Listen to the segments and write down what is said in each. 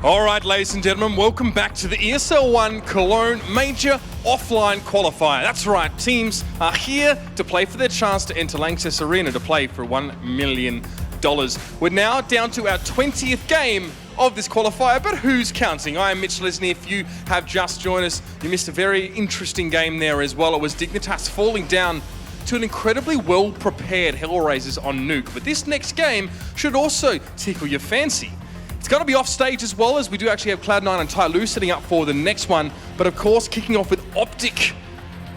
All right, ladies and gentlemen, welcome back to the ESL One Cologne Major Offline Qualifier. That's right, teams are here to play for their chance to enter LANXESS Arena to play for $1 million. We're now down to our 20th game of this qualifier, but who's counting? I am Mitch Lesney. If you have just joined us, you missed a very interesting game there as well. It was Dignitas falling down to an incredibly well-prepared Hellraisers on Nuke. But this next game should also tickle your fancy. It's going to be off stage as well, as we do actually have Cloud9 and Tyloo setting up for the next one. But of course, kicking off with OpTic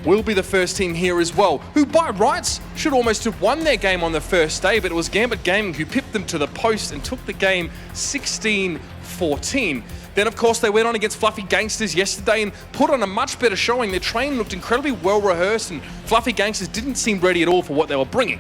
will be the first team here as well, who by rights should almost have won their game on the first day, but it was Gambit Gaming who pipped them to the post and took the game 16-14. Then of course they went on against Fluffy Gangsters yesterday and put on a much better showing. Their train looked incredibly well rehearsed and Fluffy Gangsters didn't seem ready at all for what they were bringing.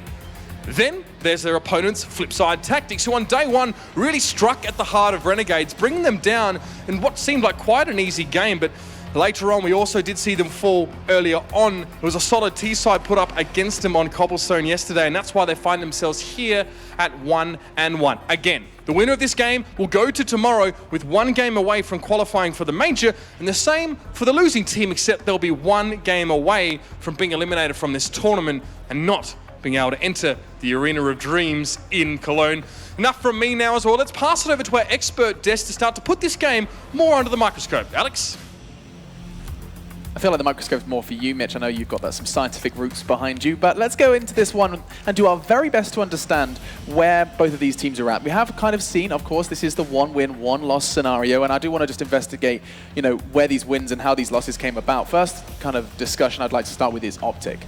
Then there's their opponents, FlipSid Tactics, who on day one really struck at the heart of Renegades, bringing them down in what seemed like quite an easy game, but later on we also did see them fall earlier on. It was a solid T-side put up against them on Cobblestone yesterday, and that's why they find themselves here at 1-1. Again, the winner of this game will go to tomorrow with one game away from qualifying for the Major, and the same for the losing team, except they'll be one game away from being eliminated from this tournament and not being able to enter the Arena of Dreams in Cologne. Enough from me now as well. Let's pass it over to our expert Des to start to put this game more under the microscope. Alex? I feel like the microscope's more for you, Mitch. I know you've got some scientific roots behind you, but let's go into this one and do our very best to understand where both of these teams are at. We have kind of seen, of course, this is the one-win, one-loss scenario, and I do want to just investigate, where these wins and how these losses came about. First kind of discussion I'd like to start with is OpTic.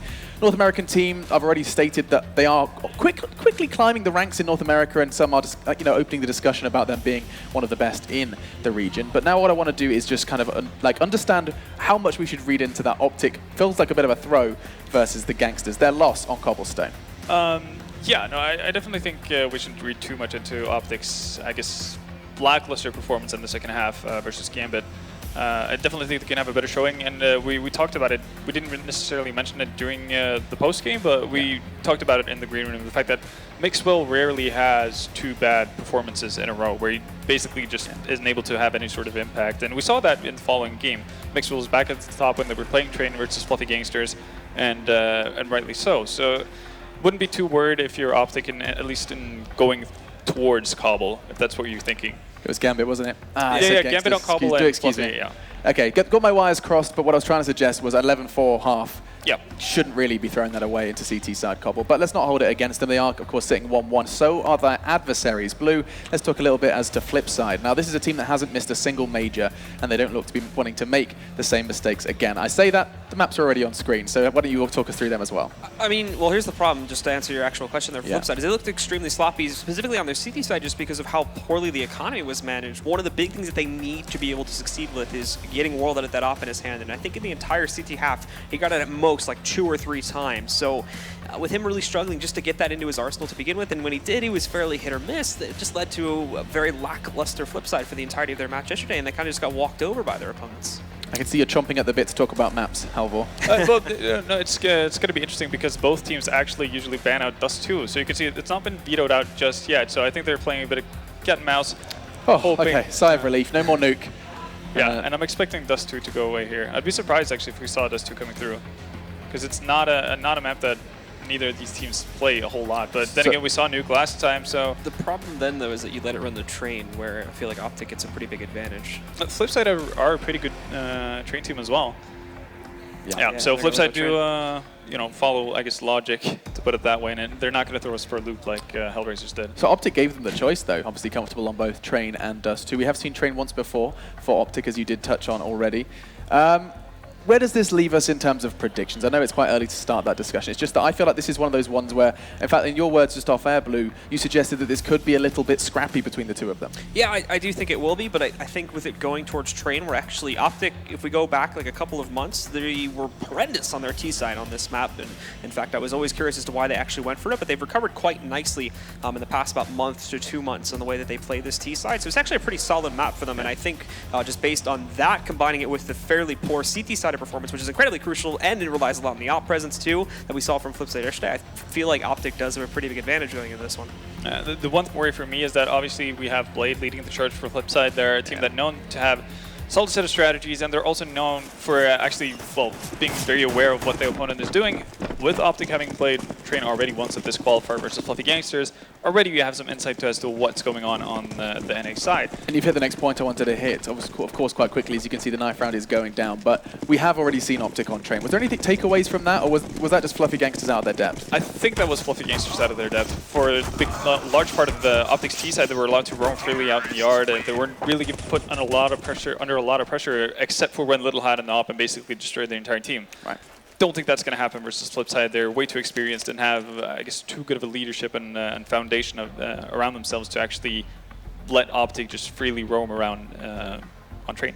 North American team, I've already stated that they are quickly climbing the ranks in North America, and some are just, opening the discussion about them being one of the best in the region. But now what I want to do is just kind of understand how much we should read into that OpTic. Feels like a bit of a throw versus the Gangsters. Their loss on Cobblestone. Yeah, no, I definitely think we shouldn't read too much into OpTic's, I guess, lackluster performance in the second half versus Gambit. I definitely think they can have a better showing, and we talked about it. We didn't necessarily mention it during the post-game, but we talked about it in the green room, the fact that Mixwell rarely has two bad performances in a row, where he basically just isn't able to have any sort of impact. And we saw that in the following game. Mixwell was back at the top when they were playing Train versus Fluffy Gangsters, and rightly so. So wouldn't be too worried if you're OpTic, at least in going towards Cobble, if that's what you're thinking. It was Gambit, wasn't it? Yeah, Gambit on Cobble and Fluffy, yeah. Okay, got my wires crossed, but what I was trying to suggest was 11-4 half. Yep. Shouldn't really be throwing that away into CT side Cobble, but let's not hold it against them. They are, of course, sitting 1-1. So are their adversaries. Blue, let's talk a little bit as to FlipSid. Now, this is a team that hasn't missed a single major, and they don't look to be wanting to make the same mistakes again. I say that, the maps are already on screen, so why don't you all talk us through them as well? I mean, well, here's the problem, just to answer your actual question there, FlipSid, is they looked extremely sloppy, specifically on their CT side, just because of how poorly the economy was managed. One of the big things that they need to be able to succeed with is getting World at that off in his hand, and I think in the entire CT half, he got it at most like 2 or 3 times. So with him really struggling just to get that into his arsenal to begin with, and when he did, he was fairly hit or miss. It just led to a very lackluster FlipSid for the entirety of their match yesterday, and they kind of just got walked over by their opponents. I can see you chomping at the bit to talk about maps, Halvor. No, it's going to be interesting because both teams actually usually ban out Dust 2, so you can see it's not been vetoed out just yet. So I think they're playing a bit of cat and mouse. Oh, okay, sigh of relief, no more Nuke. Yeah, and I'm expecting Dust 2 to go away here. I'd be surprised actually if we saw Dust 2 coming through, because it's not a map that neither of these teams play a whole lot. But then again, we saw Nuke last time, so... The problem then, though, is that you let it run the train, where I feel like OpTic gets a pretty big advantage. FlipSid are a pretty good train team as well. Yeah, so FlipSid do, follow, I guess, logic, to put it that way, and they're not going to throw us for a loop like Hellraisers did. So OpTic gave them the choice, though, obviously comfortable on both Train and Dust 2. We have seen Train once before for OpTic, as you did touch on already. Where does this leave us in terms of predictions? I know it's quite early to start that discussion. It's just that I feel like this is one of those ones where, in fact, in your words just off air, Blue, you suggested that this could be a little bit scrappy between the two of them. Yeah, I do think it will be, but I think with it going towards Train, we're actually OpTic, if we go back like a couple of months, they were horrendous on their T-side on this map. And in fact, I was always curious as to why they actually went for it, but they've recovered quite nicely in the past about month to 2 months on the way that they play this T-side. So it's actually a pretty solid map for them, and I think just based on that, combining it with the fairly poor CT side two-sided performance, which is incredibly crucial, and it relies a lot on the op presence too that we saw from FlipSid yesterday. I feel like OpTic does have a pretty big advantage going into this one. The one worry for me is that obviously we have Blade leading the charge for FlipSid. They're a team that known to have solid set of strategies, and they're also known for actually, well, being very aware of what the opponent is doing. With OpTic having played Train already once at this qualifier versus Fluffy Gangsters, already you have some insight as to what's going on the NA side. And you've hit the next point I wanted to hit, of course, quite quickly. As you can see, the knife round is going down, but we have already seen OpTic on Train. Was there anything takeaways from that, or was that just Fluffy Gangsters out of their depth? I think that was Fluffy Gangsters out of their depth. For a large part of the OpTic's T side, they were allowed to roam freely out in the yard, and they weren't really put under a lot of pressure, except for when Little had an op and basically destroyed the entire team. Right. Don't think that's going to happen versus FlipSid. They're way too experienced and have, I guess, too good of a leadership and foundation around themselves to actually let OpTic just freely roam around on Train.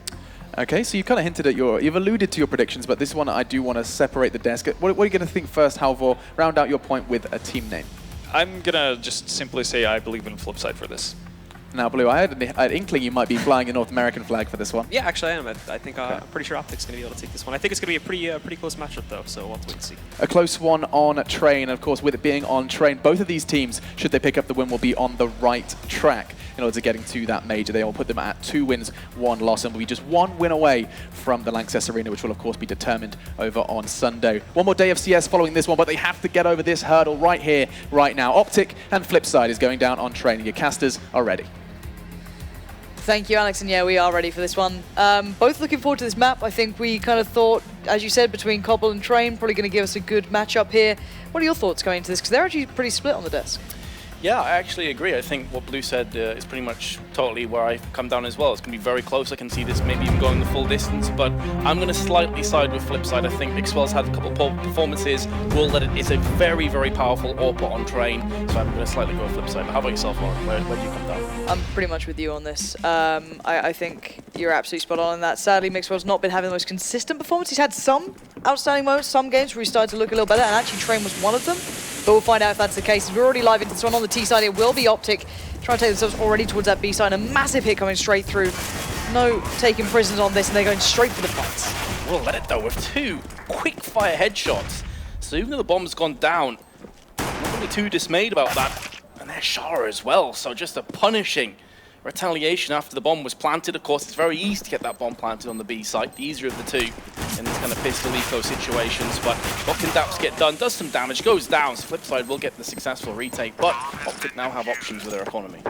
Okay, so you've kind of hinted at you've alluded to your predictions, but this one I do want to separate the desk. What are you going to think first, Halvor? Round out your point with a team name. I'm going to just simply say I believe in FlipSid for this. Now, Blue, I had an inkling you might be flying a North American flag for this one. Yeah, actually I am. I think I'm pretty sure OpTic's going to be able to take this one. I think it's going to be a pretty close matchup, though, so we'll have to wait and see. A close one on Train. Of course, with it being on Train, both of these teams, should they pick up the win, will be on the right track in order to getting to that major. They will put them at 2 wins, 1 loss, and will be just 1 win away from the LANXESS Arena, which will, of course, be determined over on Sunday. One more day of CS following this one, but they have to get over this hurdle right here, right now. OpTic and FlipSid is going down on Train. Your casters are ready. Thank you, Alex, and yeah, we are ready for this one. Both looking forward to this map. I think we kind of thought, as you said, between Cobble and Train, probably going to give us a good matchup here. What are your thoughts going into this? Because they're actually pretty split on the desk. Yeah, I actually agree. I think what Blue said is pretty much totally where I come down as well. It's going to be very close. I can see this maybe even going the full distance, but I'm going to slightly side with FlipSid. I think Mixwell's had a couple of performances. Will that it is a very, very powerful AWP on Train, so I'm going to slightly go with FlipSid. How about yourself, Lauren? Where do you come down? I'm pretty much with you on this. I think you're absolutely spot on in that. Sadly, Mixwell's not been having the most consistent performance. He's had some outstanding moments, some games where he started to look a little better, and actually Train was one of them. But we'll find out if that's the case. We're already live into this one on the T side. It will be OpTic trying to take themselves already towards that B side. A massive hit coming straight through. No taking prisoners on this, and they're going straight for the fights. We'll let it though with 2 quick fire headshots. So even though the bomb's gone down, I'm not really too dismayed about that. And there's Shara as well, so just a punishing retaliation after the bomb was planted. Of course, it's very easy to get that bomb planted on the B site, the easier of the 2 in these kind of pistol eco situations. But what can Daps get done? Does some damage, goes down. So FlipSid will get the successful retake, but OpTic now have options with their economy.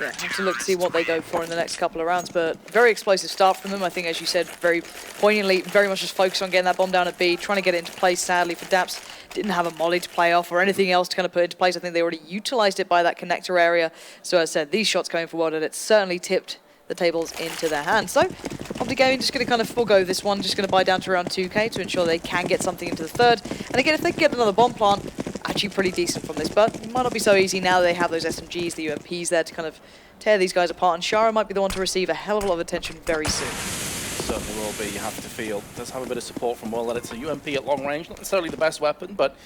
Yeah, have to look to see what they go for in the next couple of rounds, but very explosive start from them. I think, as you said, very poignantly, very much just focused on getting that bomb down at B, trying to get it into place. Sadly for Daps, didn't have a molly to play off or anything else to kind of put into place. I think they already utilized it by that connector area. So as I said, these shots coming forward, and it certainly tipped the tables into their hands. So OpTic Gaming just going to kind of forego this one, just going to buy down to around 2k to ensure they can get something into the third. And again, if they can get another bomb plant, actually pretty decent from this, but it might not be so easy now that they have those SMGs, the UMPs there to kind of tear these guys apart, and Shara might be the one to receive a hell of a lot of attention very soon. Certainly will be, you have to feel. Does have a bit of support from Will. It's a UMP at long range, not necessarily the best weapon, but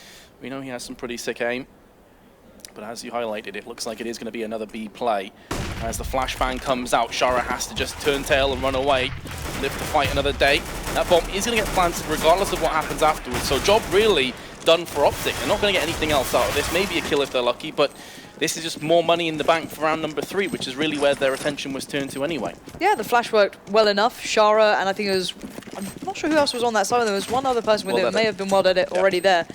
we know he has some pretty sick aim. But as you highlighted, it looks like it is going to be another B play. As the flashbang comes out, Shara has to just turn tail and run away, live to fight another day. That bomb is going to get planted regardless of what happens afterwards. So job really done for OpTic. They're not going to get anything else out of this. Maybe a kill if they're lucky, but this is just more money in the bank for round number 3, which is really where their attention was turned to anyway. Yeah, the flash worked well enough. Shara, and I think it was, I'm not sure who else was on that side. There was one other person with it. It may have been well edit already there.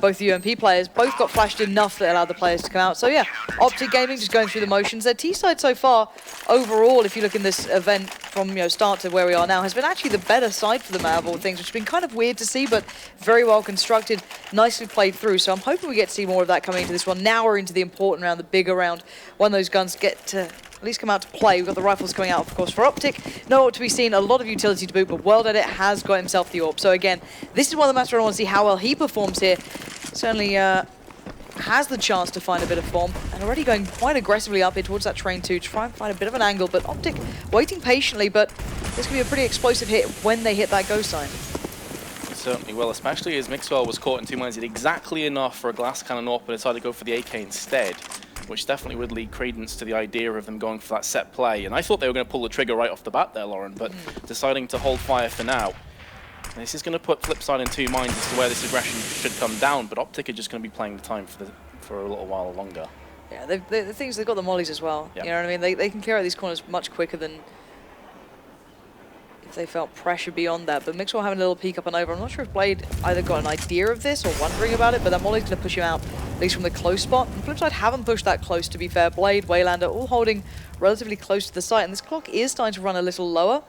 Both the UMP players, both got flashed enough that allowed the players to come out. So yeah, OpTic Gaming just going through the motions. Their T side so far, overall, if you look in this event from start to where we are now, has been actually the better side for them out of all things, which has been kind of weird to see, but very well constructed, nicely played through. So I'm hoping we get to see more of that coming into this one. Now we're into the important round, the bigger round, when those guns get to at least come out to play. We've got the rifles coming out, of course, for OpTic. No AWP to be seen, a lot of utility to boot, but World Edit has got himself the AWP. So again, this is one of the matches where I want to see how well he performs here. Certainly has the chance to find a bit of form, and already going quite aggressively up here towards that train to try and find a bit of an angle, but OpTic waiting patiently, but this could be a pretty explosive hit when they hit that go sign. Certainly will, especially as Mixwell was caught in 2 minds. Did exactly enough for a glass cannon AWP, but decided to go for the AK instead, which definitely would lead credence to the idea of them going for that set play. And I thought they were going to pull the trigger right off the bat there, Lauren, but deciding to hold fire for now. This is going to put FlipSid in two minds as to where this aggression should come down, but OpTic are just going to be playing the time for a little while longer. Yeah, the things, they've got the mollies as well. Yep. You know what I mean? They can clear out these corners much quicker than if they felt pressure beyond that. But Mixwell having a little peek up and over. I'm not sure if Blade either got an idea of this or wondering about it, but that molly's going to push him out, at least from the close spot. And FlipSid haven't pushed that close, to be fair. Blade, Waylander, all holding relatively close to the site, and this clock is starting to run a little lower.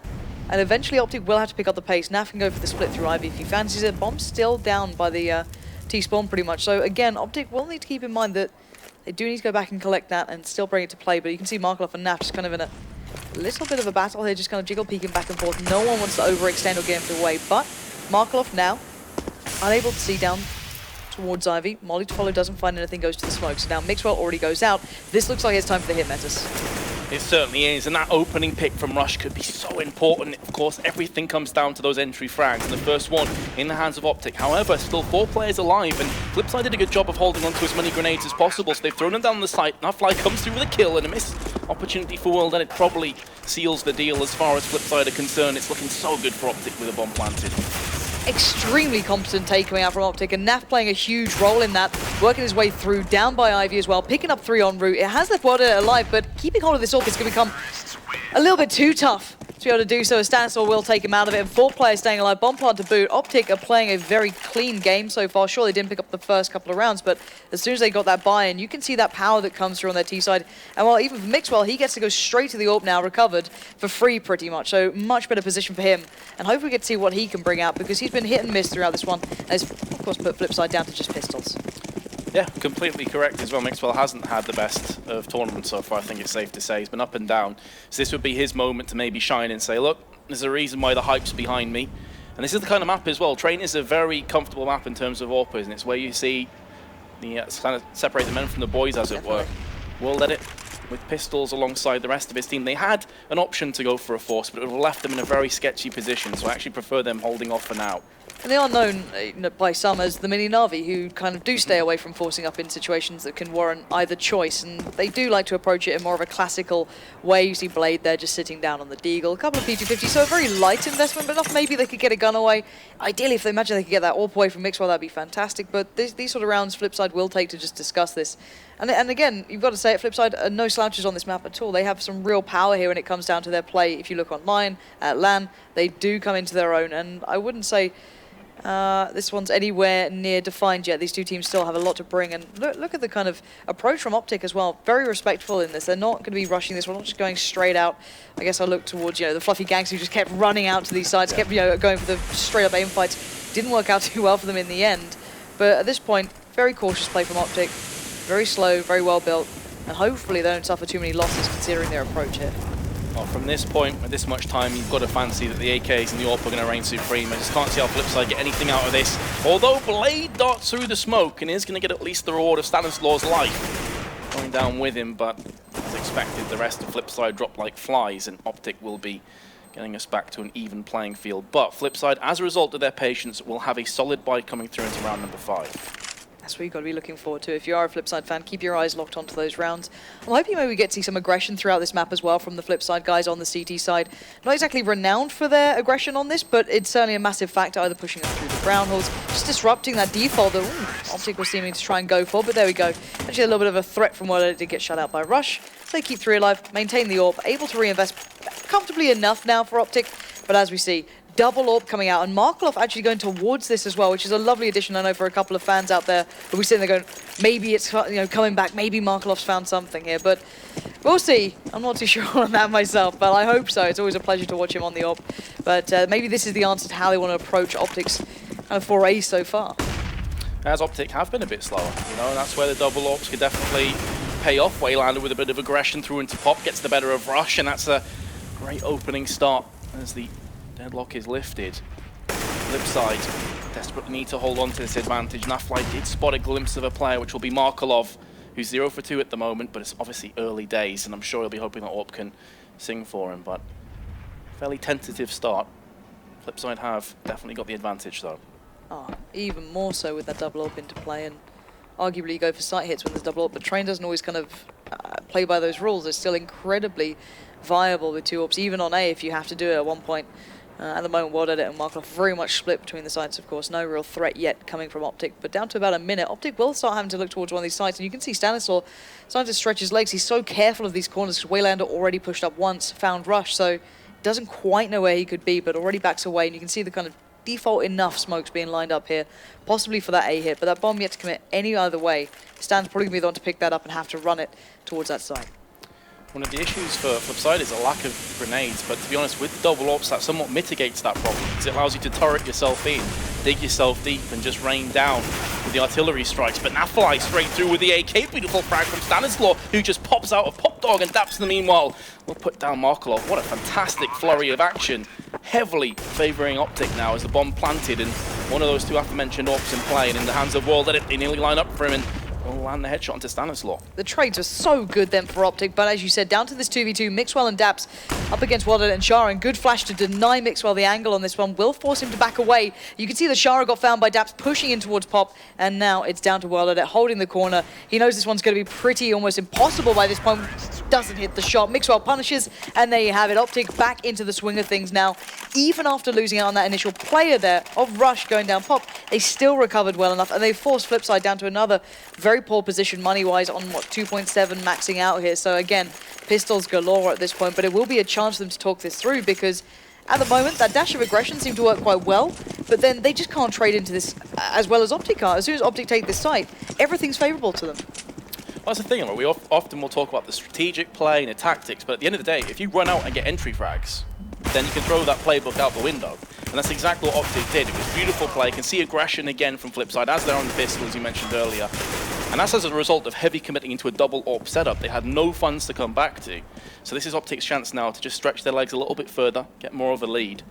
And eventually OpTic will have to pick up the pace. Naf can go for the split through Ivy if he fancies it. Bomb's still down by the T-spawn pretty much. So again, OpTic will need to keep in mind that they do need to go back and collect that and still bring it to play. But you can see Markov and Naf just kind of in a little bit of a battle here, just kind of jiggle peeking back and forth. No one wants to overextend or get him away. But Markov now unable to see down towards Ivy. Molly to follow, doesn't find anything, goes to the smoke. So now Mixwell already goes out. This looks like it's time for the hit Metas. It certainly is, and that opening pick from Rush could be so important. Of course, everything comes down to those entry frags, and the first one in the hands of OpTic. However, still 4 players alive, and FlipSid did a good job of holding on to as many grenades as possible, so they've thrown them down the site. Now Fly comes through with a kill, and a missed opportunity for World, and it probably seals the deal as far as FlipSid are concerned. It's looking so good for OpTic with a bomb planted. Extremely competent take coming out from OpTic, and Naf playing a huge role in that, working his way through, down by Ivy as well, picking up 3 en route. It has left World alive, but keeping hold of this AWP is going to become a little bit too tough to be able to do so. A standstill will take him out of it, and 4 players staying alive. Bomb plant to boot. OpTic are playing a very clean game so far. Sure, they didn't pick up the first couple of rounds, but as soon as they got that buy-in, you can see that power that comes through on their T side. And while even for Mixwell, he gets to go straight to the AWP now, recovered for free pretty much. So much better position for him. And hopefully we get to see what he can bring out, because he's been hit and miss throughout this one. And has, of course, put FlipSid down to just pistols. Yeah, completely correct as well. Mixwell hasn't had the best of tournaments so far, I think it's safe to say. He's been up and down. So this would be his moment to maybe shine and say, look, there's a reason why the hype's behind me. And this is the kind of map as well. Train is a very comfortable map in terms of AWPers, and it's where you see the kind of separate the men from the boys, as it were. We'll let it with pistols alongside the rest of his team. They had an option to go for a force, but it would have left them in a very sketchy position, so I actually prefer them holding off for now. And they are known by some as the mini Na'Vi, who kind of do stay away from forcing up in situations that can warrant either choice. And they do like to approach it in more of a classical way. You see Blade there just sitting down on the Deagle. A couple of P250, so a very light investment, but enough maybe they could get a gun away. Ideally, if they imagine they could get that AWP away from Mixwell, that'd be fantastic. But these sort of rounds FlipSid will take to just discuss this. And again, you've got to say it, FlipSid are no slouches on this map at all. They have some real power here when it comes down to their play. If you look online, at LAN, they do come into their own. And I wouldn't say this one's anywhere near defined yet. These two teams still have a lot to bring, and look at the kind of approach from OpTic as well. Very respectful in this. They're not going to be rushing this one, not just going straight out. I guess I look towards the fluffy gangs who just kept running out to these sides, kept going for the straight up aim fights. Didn't work out too well for them in the end. But at this point, very cautious play from OpTic. Very slow, very well built, and hopefully they don't suffer too many losses considering their approach here. Well, from this point, with this much time, you've got to fancy that the AKs and the AWP are going to reign supreme. I just can't see how FlipSid get anything out of this. Although Blade darts through the smoke and is going to get at least the reward of Stanislaw's life going down with him, but as expected, the rest of FlipSid drop like flies, and OpTic will be getting us back to an even playing field. But FlipSid, as a result of their patience, will have a solid bite coming through into round number 5. That's what you've got to be looking forward to. If you are a FlipSid fan, keep your eyes locked onto those rounds. I'm hoping maybe we get to see some aggression throughout this map as well from the FlipSid guys on the CT side. Not exactly renowned for their aggression on this, but it's certainly a massive factor, either pushing them through the ground holes, just disrupting that default that OpTic was seeming to try and go for, but there we go. Actually a little bit of a threat from where it did get shut out by Rush. So they keep 3 alive, maintain the AWP, able to reinvest comfortably enough now for OpTic, but as we see, double AWP coming out, and Markov actually going towards this as well, which is a lovely addition, I know, for a couple of fans out there who we sitting there going, maybe it's coming back, maybe Markov's found something here, but we'll see. I'm not too sure on that myself, but I hope so. It's always a pleasure to watch him on the AWP, but maybe this is the answer to how they want to approach OpTic's kind of foray so far. As OpTic have been a bit slower, and that's where the double AWPs could definitely pay off. Waylander with a bit of aggression through into Pop, gets the better of Rush, and that's a great opening start as the deadlock is lifted. FlipSid desperately need to hold on to this advantage. Nafly did spot a glimpse of a player, which will be Markolov, who's 0 for 2 at the moment, but it's obviously early days, and I'm sure he'll be hoping that AWP can sing for him, but fairly tentative start. FlipSid have definitely got the advantage, though. Oh, even more so with that double AWP into play, and arguably you go for sight hits when there's double AWP, but Train doesn't always kind of play by those rules. It's still incredibly viable with 2 AWPs, even on A if you have to do it at one point. At the moment, World Edit and Markov very much split between the sides, of course. No real threat yet coming from OpTic, but down to about a minute. OpTic will start having to look towards one of these sides, and you can see Stanislaw starting to stretch his legs. He's so careful of these corners because Waylander already pushed up once, found Rush, so doesn't quite know where he could be, but already backs away, and you can see the kind of default enough smokes being lined up here, possibly for that A hit, but that bomb yet to commit any other way. Stan's probably going to be the one to pick that up and have to run it towards that side. One of the issues for FlipSid is a lack of grenades, but to be honest, with double ops, that somewhat mitigates that problem, because it allows you to turret yourself in, dig yourself deep, and just rain down with the artillery strikes. But Nafly straight through with the AK, beautiful frag from Stanislaw, who just pops out of PopDog, and Daps in the meanwhile will put down Markelov. What a fantastic flurry of action, heavily favouring OpTic now as the bomb planted, and one of those two aforementioned ops in play, and in the hands of World Edit, they nearly line up for him, and will land the headshot into Stanislaw. The trades are so good then for OpTic, but as you said, down to this 2v2, Mixwell and Daps up against World Edit and Shara, and good flash to deny Mixwell the angle on this one will force him to back away. You can see the Shara got found by Daps pushing in towards Pop, and now it's down to World Edit holding the corner. He knows this one's going to be pretty almost impossible by this point. Doesn't hit the shot. Mixwell punishes, and there you have it. OpTic back into the swing of things now. Even after losing out on that initial player there of Rush going down Pop, they still recovered well enough, and they forced FlipSid down to another very poor position money-wise on, what, 2.7 maxing out here. So again, pistols galore at this point, but it will be a chance for them to talk this through, because at the moment, that dash of aggression seemed to work quite well, but then they just can't trade into this as well as OpTic are. As soon as OpTic take this site, everything's favourable to them. Well, that's the thing, right? We often will talk about the strategic play and the tactics, but at the end of the day, if you run out and get entry frags, then you can throw that playbook out the window. And that's exactly what OpTic did. It was beautiful play. You can see aggression again from FlipSid as they're on the pistol, as you mentioned earlier. And that's as a result of heavy committing into a double AWP setup. They had no funds to come back to. So this is OpTic's chance now to just stretch their legs a little bit further, get more of a lead.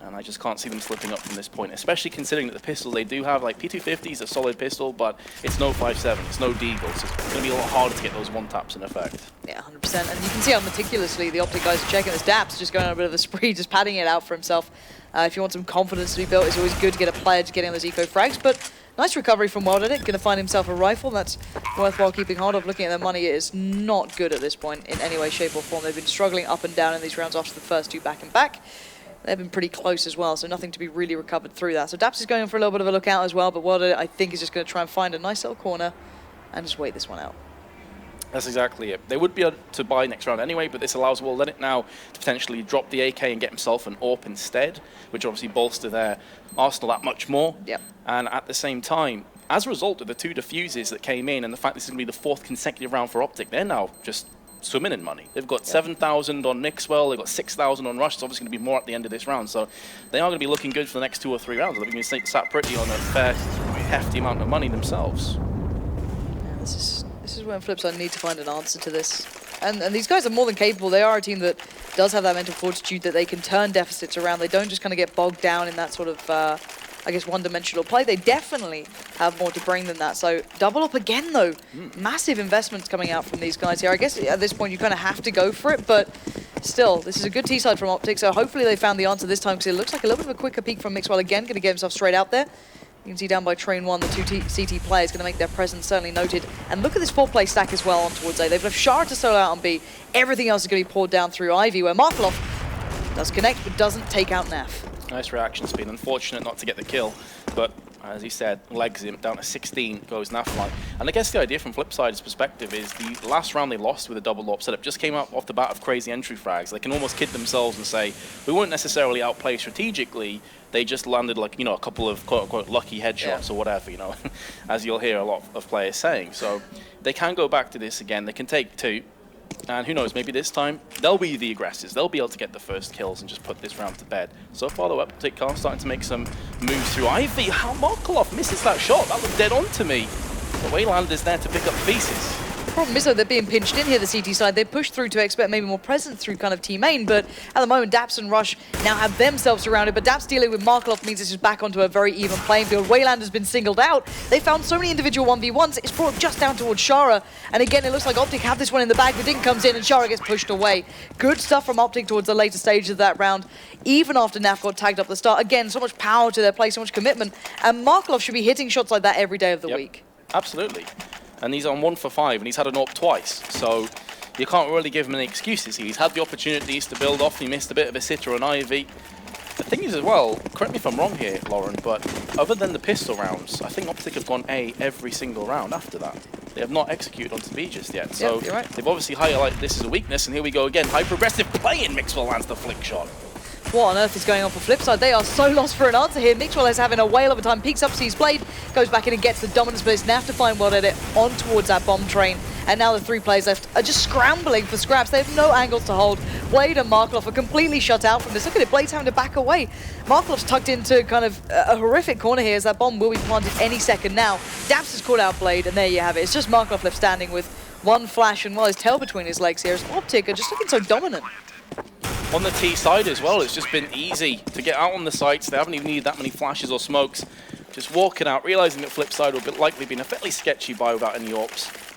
And I just can't see them slipping up from this point, especially considering that the pistol they do have, like P250 is a solid pistol, but it's no 5.7, it's no Deagle, so it's going to be a lot harder to get those one-taps in effect. Yeah, 100%, and you can see how meticulously the OpTic guys are checking this. Daps just going on a bit of a spree, just padding it out for himself. If you want some confidence to be built, it's always good to get a player to get in those eco frags, but nice recovery from World Edit, going to find himself a rifle, that's worthwhile keeping hold of. Looking at their money, it is not good at this point in any way, shape or form. They've been struggling up and down in these rounds after the first two back-and-back. They've been pretty close as well, so nothing to be really recovered through that. So Daps is going for a little bit of a lookout as well, but World Edit, I think, is just going to try and find a nice little corner and just wait this one out. That's exactly it. They would be able to buy next round anyway, but this allows World Edit now to potentially drop the AK and get himself an AWP instead, which obviously bolster their arsenal that much more. Yep. And at the same time, as a result of the two defuses that came in and the fact this is going to be the fourth consecutive round for OpTic, they're now just swimming in money. They've got 7,000 on Mixwell, they've got 6,000 on Rush. It's obviously going to be more at the end of this round, so they are going to be looking good for the next 2 or 3 rounds. They're going to be sat pretty on a fair, hefty amount of money themselves. Yeah, this is when FlipSid need to find an answer to this. And these guys are more than capable. They are a team that does have that mental fortitude that they can turn deficits around. They don't just kind of get bogged down in that sort of, I guess, one-dimensional play. They definitely have more to bring than that. So double up again, though. Massive investments coming out from these guys here. I guess at this point you kind of have to go for it, but still, this is a good T-side from OpTic, so hopefully they found the answer this time, because it looks like a little bit of a quicker peek from Mixwell again, going to get himself straight out there. You can see down by Train 1, the two CT players going to make their presence certainly noted. And look at this 4-play stack as well on towards A. They've left Shara to solo out on B. Everything else is going to be poured down through Ivy, where Markelov does connect, but doesn't take out Naf. Nice reaction speed. Unfortunate not to get the kill, but as he said, legs him down to 16 goes Nafly. And I guess the idea from FlipSid's perspective is the last round they lost with a double AWP setup just came up off the bat of crazy entry frags. They can almost kid themselves and say, we weren't necessarily outplayed strategically, they just landed like, you know, a couple of quote-unquote lucky headshots or whatever, you know, as you'll hear a lot of players saying. So they can go back to this again, they can take 2. And who knows, maybe this time they'll be the aggressors. They'll be able to get the first kills and just put this round to bed. So far, though, OpTic are starting to make some moves through Ivy. How Markelov misses that shot. That looked dead on to me. The Waylander's there to pick up pieces. The problem is, though, they're being pinched in here, the CT side. They pushed through to expect maybe more presence through kind of Team Main, but at the moment, Daps and Rush now have themselves surrounded, but Daps dealing with Markelov means this is back onto a very even playing field. Wayland has been singled out. They found so many individual 1v1s, it's brought just down towards Shara, and again, it looks like OpTic have this one in the bag, but Ding comes in and Shara gets pushed away. Good stuff from OpTic towards the later stages of that round, even after Naf got tagged up at the start. Again, so much power to their play, so much commitment, and Markelov should be hitting shots like that every day of the week. Absolutely. And he's on 1 for 5, and he's had an AWP twice, so you can't really give him any excuses. He's had the opportunities to build off. He missed a bit of a sitter on Ivy. The thing is as well, correct me if I'm wrong here, Lauren, but other than the pistol rounds, I think OpTic have gone A every single round after that. They have not executed onto B just yet. So you're right. they've obviously highlighted this as a weakness, and here we go again. High progressive play, and Mixwell lands the flick shot. What on earth is going on for FlipSid? They are so lost for an answer here. Mixwell is having a whale of a time. Peeks up, sees Blade, goes back in and gets the dominance, but it's now to find World Edit on towards that bomb train. And now the 3 players left are just scrambling for scraps. They have no angles to hold. Blade and Markloff are completely shut out from this. Look at it, Blade's having to back away. Markloff's tucked into kind of a horrific corner here as that bomb will be planted any second now. Daps has called out Blade, and there you have it. It's just Markloff left standing with one flash and, well, his tail between his legs here as OpTic are just looking so dominant. On the T side as well, it's just been easy to get out on the sites. They haven't even needed that many flashes or smokes. Just walking out, realizing that FlipSid will likely be in a fairly sketchy buy without any AWPs.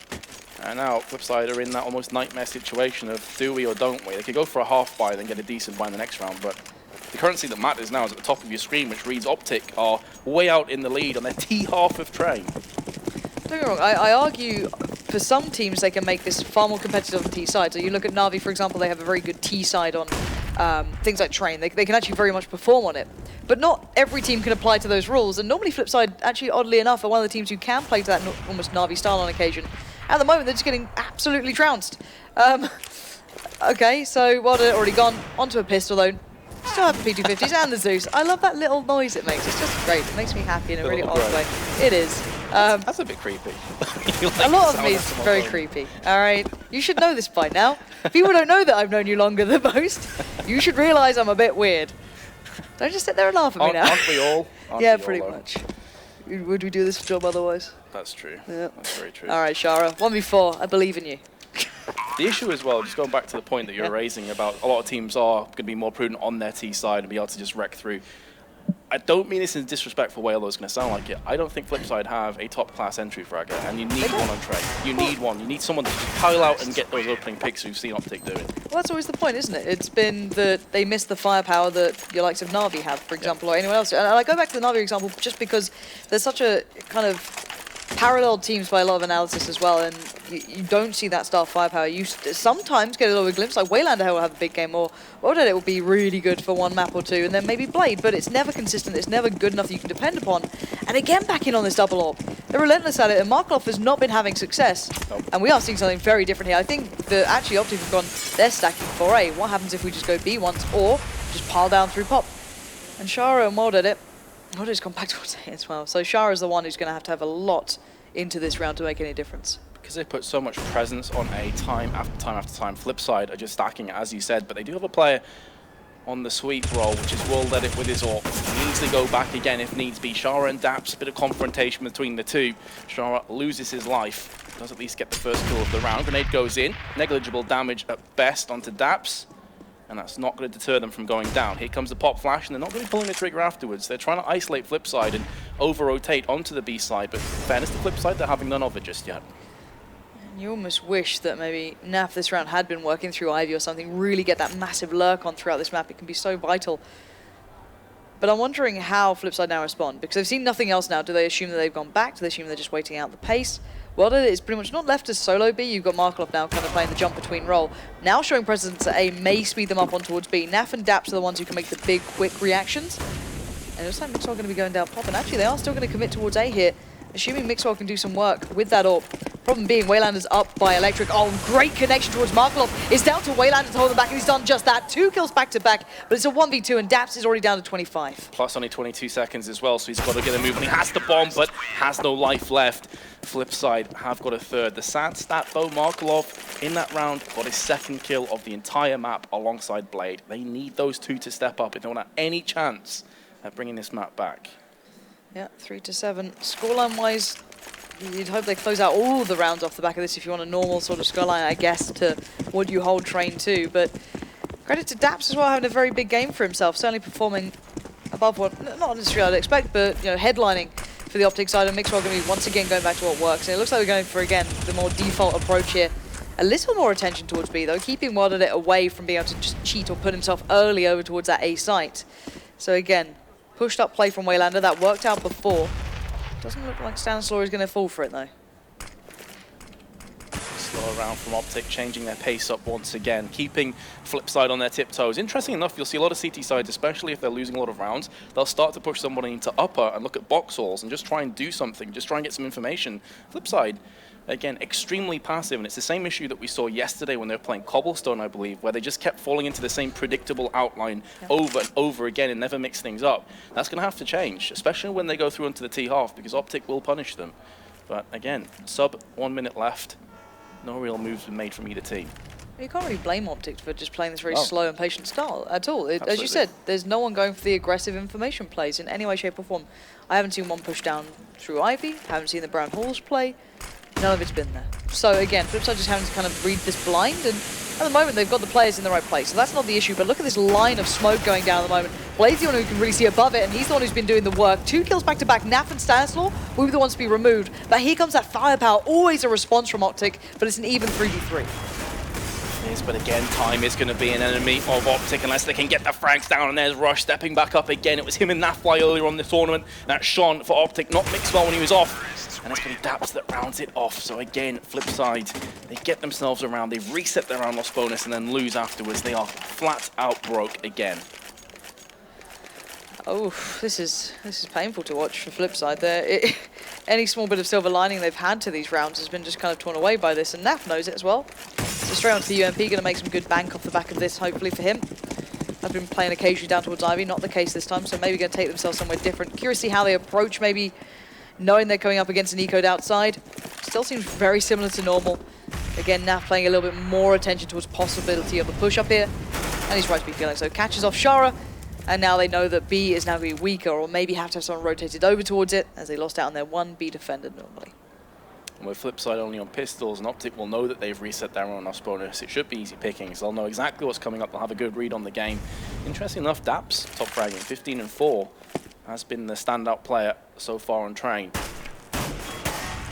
And now FlipSid are in that almost nightmare situation of do we or don't we. They could go for a half buy and then get a decent buy in the next round, but the currency that matters now is at the top of your screen, which reads OpTic are way out in the lead on their T half of train. Don't get me wrong, I argue for some teams they can make this far more competitive on the T side. So you look at Na'Vi, for example, they have a very good T side on things like Train. They can actually very much perform on it. But not every team can apply to those rules. And normally FlipSid, actually oddly enough, are one of the teams who can play to that almost Na'Vi style on occasion. At the moment, they're just getting absolutely trounced. Okay, so Wilder already gone. Onto a pistol, though. Still have the P250s and the Zeus. I love that little noise it makes. It's just great. It makes me happy in a really odd way. It is. That's a bit creepy. A lot of me is very creepy. All right, you should know this by now. People don't know that I've known you longer than most. You should realise I'm a bit weird. Don't just sit there and laugh at me now. Aren't we all? Yeah, pretty much. Would we do this job otherwise? That's true. Yeah. That's very true. All right, Shara. 1v4. I believe in you. The issue as well, just going back to the point that you're raising about a lot of teams are going to be more prudent on their T side and be able to just wreck through. I don't mean this in a disrespectful way, although it's going to sound like it. I don't think FlipSid have a top-class entry fragger, and you need one on Trey. You need one. You need someone to just pile out and get those opening picks we've seen OpTic doing. Well, that's always the point, isn't it? It's been that they miss the firepower that your likes of Na'Vi have, for example, or anyone else. And I go back to the Na'Vi example just because there's such a kind of parallel teams by a lot of analysis as well, and you don't see that style of firepower. You sometimes get a little glimpse, like Waylander will have a big game, or it will be really good for one map or two, and then maybe Blade, but it's never consistent, it's never good enough that you can depend upon. And again, back in on this double AWP. They're relentless at it, and Markloff has not been having success. Nope. And we are seeing something very different here. I think that actually OpTic have gone, they're stacking for A. What happens if we just go B once, or just pile down through pop? And Shara and Wild Edit, Wild Edit's gone back towards A as well. So Shara's the one who's going to have a lot into this round to make any difference. Because they put so much presence on A time after time after time. FlipSid are just stacking it, as you said, but they do have a player on the sweep role, which is World Edit with his AWP. He needs to go back again if needs be. Shara and Daps, a bit of confrontation between the two. Shara loses his life, does at least get the first kill of the round. Grenade goes in, negligible damage at best onto Daps, and that's not going to deter them from going down. Here comes the pop flash, and they're not going to be pulling the trigger afterwards. They're trying to isolate FlipSid and over-rotate onto the B side, but in fairness to FlipSid, they're having none of it just yet. You almost wish that maybe NAF this round had been working through Ivy or something, really get that massive lurk on throughout this map. It can be so vital. But I'm wondering how FlipSid now respond, because they've seen nothing else now. Do they assume that they've gone back? Do they assume they're just waiting out the pace? Well, it's pretty much not left as solo B. You've got Markloff now kind of playing the jump between role. Now showing presence at A may speed them up on towards B. Naf and Daps are the ones who can make the big, quick reactions. And it looks like Mixwell going to be going down pop. And actually, they are still going to commit towards A here, assuming Mixwell can do some work with that AWP. Problem being, Waylander's up by Electric. Oh, great connection towards Markloff. It's down to Waylander to hold him back, and he's done just that. 2 kills back-to-back, but it's a 1v2, and Daps is already down to 25. Plus only 22 seconds as well, so he's got to get a move. And he has the bomb, but has no life left. FlipSid have got a third. The sad stat, though, Markloff in that round got his second kill of the entire map alongside Blade. They need those two to step up if they want to have any chance at bringing this map back. Yeah, 3-7. Scoreline-wise, you'd hope they close out all the rounds off the back of this if you want a normal sort of scoreline, I guess, to what you hold Train to. But credit to Daps as well, having a very big game for himself, certainly performing above what, not necessarily I'd expect, but headlining for the OpTic side. And Mixwell going to be once again going back to what works. And it looks like we're going for, again, the more default approach here. A little more attention towards B, though, keeping Wild Edit away from being able to just cheat or put himself early over towards that A site. So again, pushed up play from Waylander. That worked out before. Doesn't look like Stanislaw is going to fall for it, though. Slow go around from OpTic, changing their pace up once again, keeping FlipSid on their tiptoes. Interesting enough, you'll see a lot of CT sides, especially if they're losing a lot of rounds, they'll start to push somebody into upper and look at box halls and just try and do something, just try and get some information. FlipSid, again, extremely passive, and it's the same issue that we saw yesterday when they were playing Cobblestone, I believe, where they just kept falling into the same predictable outline over and over again and never mix things up. That's going to have to change, especially when they go through into the T-half, because OpTic will punish them. But again, sub 1 minute left, no real moves been made from either team. You can't really blame OpTic for just playing this very slow and patient style at all. As you Absolutely. said, there's no one going for the aggressive information plays in any way, shape or form. I haven't seen one push down through Ivy, haven't seen the Brown Halls play. None of it's been there. So again, FlipSid just having to kind of read this blind, and at the moment they've got the players in the right place, so that's not the issue. But look at this line of smoke going down at the moment. Blade's the one who can really see above it, and he's the one who's been doing the work. 2 kills back to back. Naf and Stanislaw will be the ones to be removed. But here comes that firepower, always a response from OpTic, but it's an even 3v3. But again, time is going to be an enemy of OpTic unless they can get the frags down, and there's Rush stepping back up again. It was him and Nafly earlier on the tournament. That shone for OpTic, not mixed well when he was off. And it's going to be Daps that rounds it off. So again, FlipSid, they get themselves around, they reset their round loss bonus and then lose afterwards. They are flat out broke again. Oh, this is painful to watch for FlipSid. Any small bit of silver lining they've had to these rounds has been just kind of torn away by this, and Naf knows it as well. So straight onto the UMP, going to make some good bank off the back of this, hopefully for him. I've been playing occasionally down towards Ivy, not the case this time, so maybe going to take themselves somewhere different. Curious to see how they approach, maybe knowing they're coming up against an Ecode outside. Still seems very similar to normal. Again, Naf playing a little bit more attention towards possibility of a push up here, and he's right to be feeling so. Catches off Shara. And now they know that B is now going to be weaker, or maybe have to have someone rotated over towards it, as they lost out on their 1B defender normally. And with FlipSid only on pistols, and OpTic will know that they've reset their own loss bonus. It should be easy pickings. They'll know exactly what's coming up. They'll have a good read on the game. Interesting enough, Daps, top fragging, 15 and 4, has been the standout player so far on Train.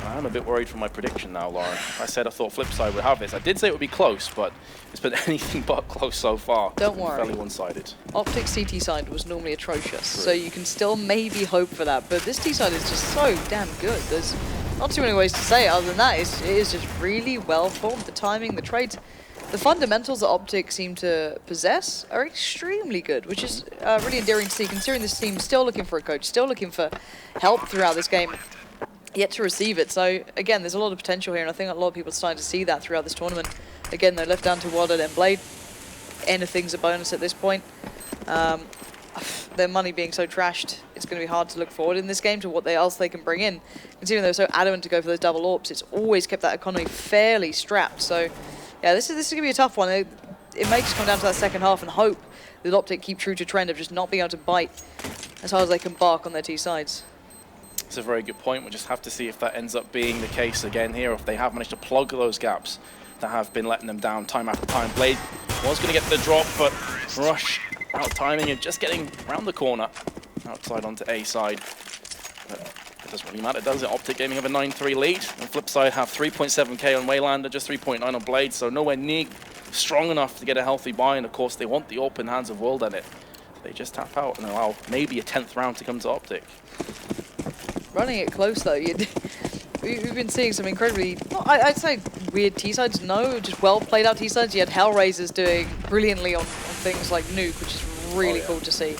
I'm a bit worried for my prediction now, Lauren. I said I thought FlipSid would have this. I did say it would be close, but it's been anything but close so far. Don't worry. Fairly one-sided. OpTic's CT side was normally atrocious, so you can still maybe hope for that. But this T side is just so damn good. There's not too many ways to say it other than that. It is just really well formed. The timing, the trades, the fundamentals that OpTic seem to possess are extremely good, which is really endearing to see, considering this team is still looking for a coach, still looking for help throughout this game. Yet to receive it. So again, there's a lot of potential here, and I think a lot of people are starting to see that throughout this tournament. Again, they're left down to Wilded and Blade. Anything's a bonus at this point. Their money being so trashed, it's going to be hard to look forward in this game to what else they can bring in. Considering they're so adamant to go for those double AWPs, it's always kept that economy fairly strapped. So yeah, this is going to be a tough one. It may just come down to that second half and hope that OpTic keep true to trend of just not being able to bite as hard as they can bark on their T sides. It's a very good point. We'll just have to see if that ends up being the case again here, if they have managed to plug those gaps that have been letting them down time after time. Blade was going to get the drop, but Rush out timing and just getting around the corner outside onto A side. But it doesn't really matter, does it? OpTic Gaming have a 9-3 lead, and FlipSid have 3.7k on Waylander, just 3.9 on Blade, so nowhere near strong enough to get a healthy buy, and of course they want the open hands of World at it. They just tap out and allow maybe a 10th round to come to OpTic. Running it close though, we've been seeing some incredibly, I'd say weird T-sides, no, just well played out T-sides. You had Hellraisers doing brilliantly on things like Nuke, which is really cool to see.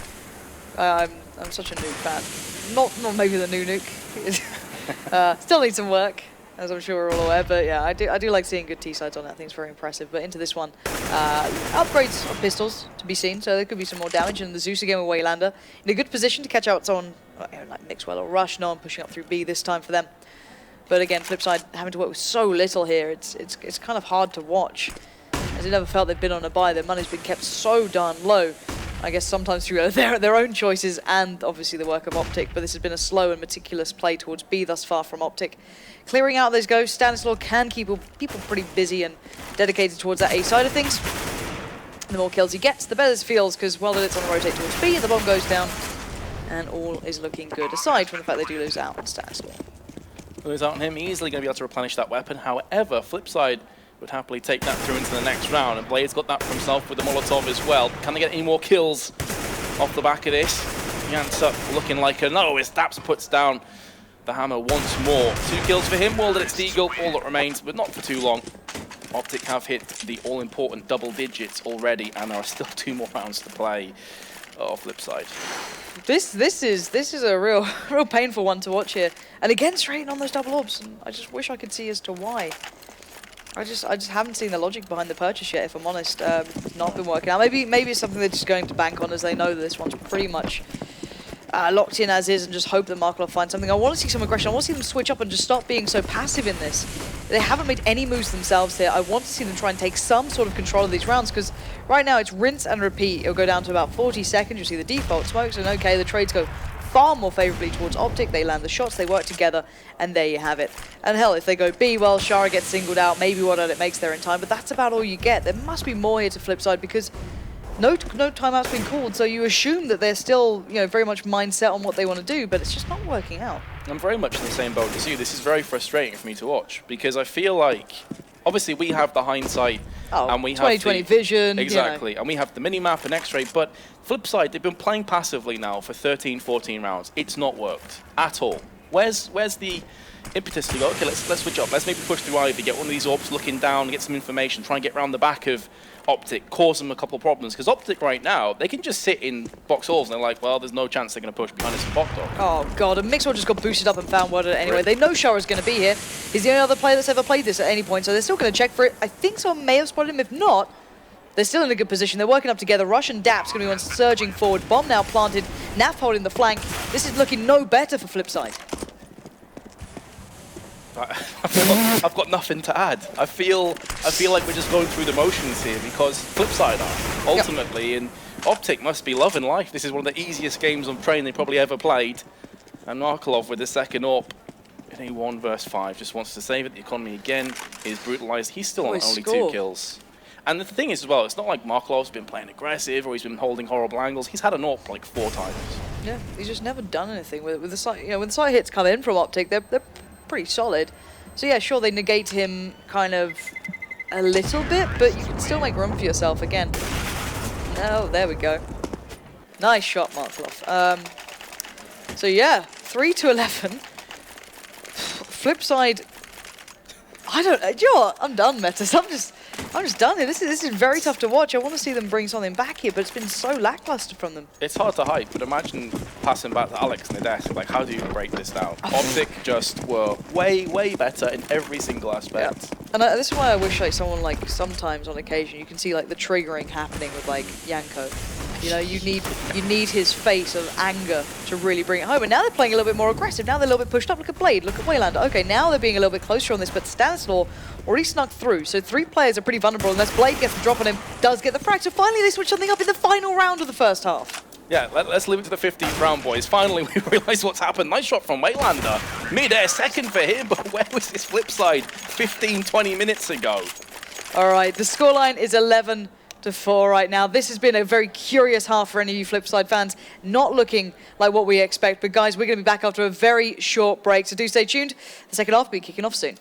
I'm such a Nuke fan. Not maybe the new Nuke. Still needs some work, as I'm sure we're all aware, but yeah, I do like seeing good T-sides on that. I think it's very impressive. But into this one, upgrades of pistols to be seen, so there could be some more damage. And the Zeus again with Waylander in a good position to catch out someone like Mixwell or Rush. No one pushing up through B this time for them. But again, FlipSid having to work with so little here, it's kind of hard to watch, as it never felt they've been on a buy. Their money's been kept so darn low. I guess sometimes through their own choices and obviously the work of OpTic, but this has been a slow and meticulous play towards B thus far from OpTic. Clearing out those ghosts, Stanislaw can keep people pretty busy and dedicated towards that A side of things. And the more kills he gets, the better it feels, because well that it's on the rotate towards B, the bomb goes down, and all is looking good, aside from the fact they do lose out on Stanislaw. Lose out on him, easily going to be able to replenish that weapon. However, FlipSid would happily take that through into the next round, and Blade's got that for himself with the Molotov as well. Can they get any more kills off the back of this? The answer looking like a no, as Daps puts down the hammer once more. 2 kills for him, well that it's Deagle, all that remains, but not for too long. OpTic have hit the all-important double digits already, and there are still 2 more rounds to play. Oh, FlipSid. This is a real painful one to watch here. And again, straight on those double orbs. And I just wish I could see as to why. I just haven't seen the logic behind the purchase yet, if I'm honest. It's not been working out. Maybe it's something they're just going to bank on, as they know that this one's pretty much locked in as is, and just hope that Markov finds something. I want to see some aggression. I want to see them switch up and just stop being so passive in this. They haven't made any moves themselves here. I want to see them try and take some sort of control of these rounds, because right now it's rinse and repeat. It'll go down to about 40 seconds. You'll see the default smokes, and okay, the trades go far more favorably towards OpTic. They land the shots, they work together, and there you have it. And hell, if they go B, well, Shara gets singled out. Maybe what it makes there in time, but that's about all you get. There must be more here to FlipSid, because no timeout's been called, so you assume that they're still, very much mindset on what they want to do, but it's just not working out. I'm very much in the same boat as you. This is very frustrating for me to watch, because I feel like, obviously we have the hindsight, and we have 2020 vision. Exactly, and we have the mini-map and X-ray, but FlipSid, they've been playing passively now for 13, 14 rounds. It's not worked at all. Where's the impetus to go, okay, let's switch up. Let's maybe push through Ivy, get one of these orbs looking down, get some information, try and get around the back of OpTic, cause them a couple of problems. Because OpTic right now, they can just sit in box halls and they're like, well, there's no chance they're going to push behind us in bot dog. Oh god, and Mixwell just got boosted up and found word at it anyway. They know Shara's going to be here. He's the only other player that's ever played this at any point, so they're still going to check for it. I think someone may have spotted him. If not, they're still in a good position. They're working up together. Rush and Dap's going to be one surging forward. Bomb now planted. Naf holding the flank. This is looking no better for FlipSid. I've got nothing to add. I feel like we're just going through the motions here, because FlipSid are ultimately, and OpTic must be loving life. This is one of the easiest games on train they probably ever played, and Markov with the second AWP in a 1 versus 5 just wants to save it. The economy again is brutalized. He's still on only 2 kills. And the thing is as well, it's not like Markov's been playing aggressive or he's been holding horrible angles. He's had an AWP like 4 times. Yeah, he's just never done anything with the side. When the side hits come in from OpTic, they're pretty solid. So yeah, sure, they negate him kind of a little bit, but you can still make room for yourself again. Oh, there we go. Nice shot, Markov. So yeah, 3-11. FlipSid. I don't. You know what? I'm done, Metas. I'm just done here. This is very tough to watch. I want to see them bring something back here, but it's been so lackluster from them. It's hard to hype, but imagine passing back to Alex in the desk. Like, how do you break this down? OpTic just were way better in every single aspect. Yeah. And this is why I wish someone sometimes on occasion you can see the triggering happening with Yanko. You need his face of anger to really bring it home. And now they're playing a little bit more aggressive. Now they're a little bit pushed up. Look at Blade. Look at Waylander. Okay, now they're being a little bit closer on this, but Stanislaw already snuck through. So 3 players are pretty vulnerable unless Blade gets the drop on him, does get the frag. So finally they switch something up in the final round of the first half. Yeah, let's leave it to the 15th round, boys. Finally, we realize what's happened. Nice shot from Waylander. Mid-air second for him, but where was this FlipSid 15, 20 minutes ago? All right, the scoreline is 11-4 right now. This has been a very curious half for any of you FlipSid fans. Not looking like what we expect, but guys, we're going to be back after a very short break, so do stay tuned. The second half will be kicking off soon.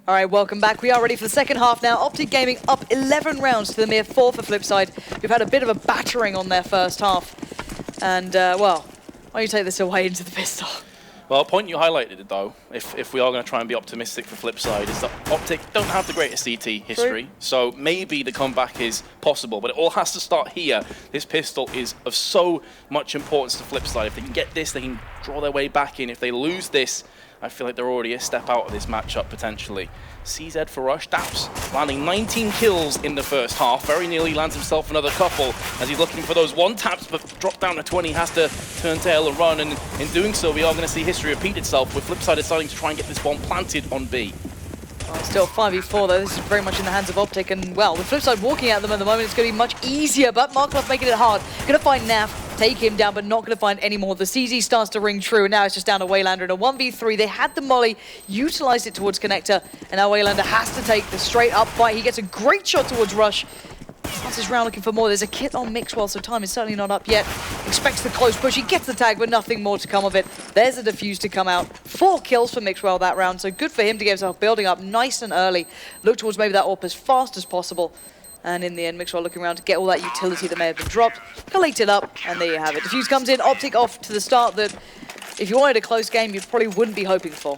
All right, welcome back. We are ready for the second half now. OpTic Gaming up 11 rounds to the mere 4 for FlipSid. We've had a bit of a battering on their first half. And, well, why don't you take this away into the pistol? Well, a point you highlighted, though, if we are going to try and be optimistic for FlipSid, is that OpTic don't have the greatest CT history, True. so maybe the comeback is possible, but it all has to start here. This pistol is of so much importance to FlipSid. If they can get this, they can draw their way back in. If they lose this, I feel like they're already a step out of this matchup, potentially. CZ for Rush. Daps landing 19 kills in the first half. Very nearly lands himself another couple as he's looking for those one taps, but dropped down to 20. Has to turn tail and run, and in doing so, we are going to see history repeat itself, with FlipSid deciding to try and get this bomb planted on B. Well, still 5v4 though. This is very much in the hands of OpTic, and well, with FlipSid walking at them at the moment, it's going to be much easier, but Markov making it hard. Going to find Naf, take him down, but not going to find any more. The CZ starts to ring true, and now it's just down to Waylander in a 1v3. They had the molly, utilized it towards Connector, and now Waylander has to take the straight up fight. He gets a great shot towards Rush. Starts his round looking for more. There's a kit on Mixwell, so time is certainly not up yet. Expects the close push. He gets the tag, but nothing more to come of it. There's a defuse to come out. 4 kills for Mixwell that round, so good for him to get himself building up nice and early. Look towards maybe that AWP as fast as possible. And in the end, Mixwell looking around to get all that utility that may have been dropped. Collate it up, and there you have it. Defuse comes in, OpTic off to the start that if you wanted a close game, you probably wouldn't be hoping for.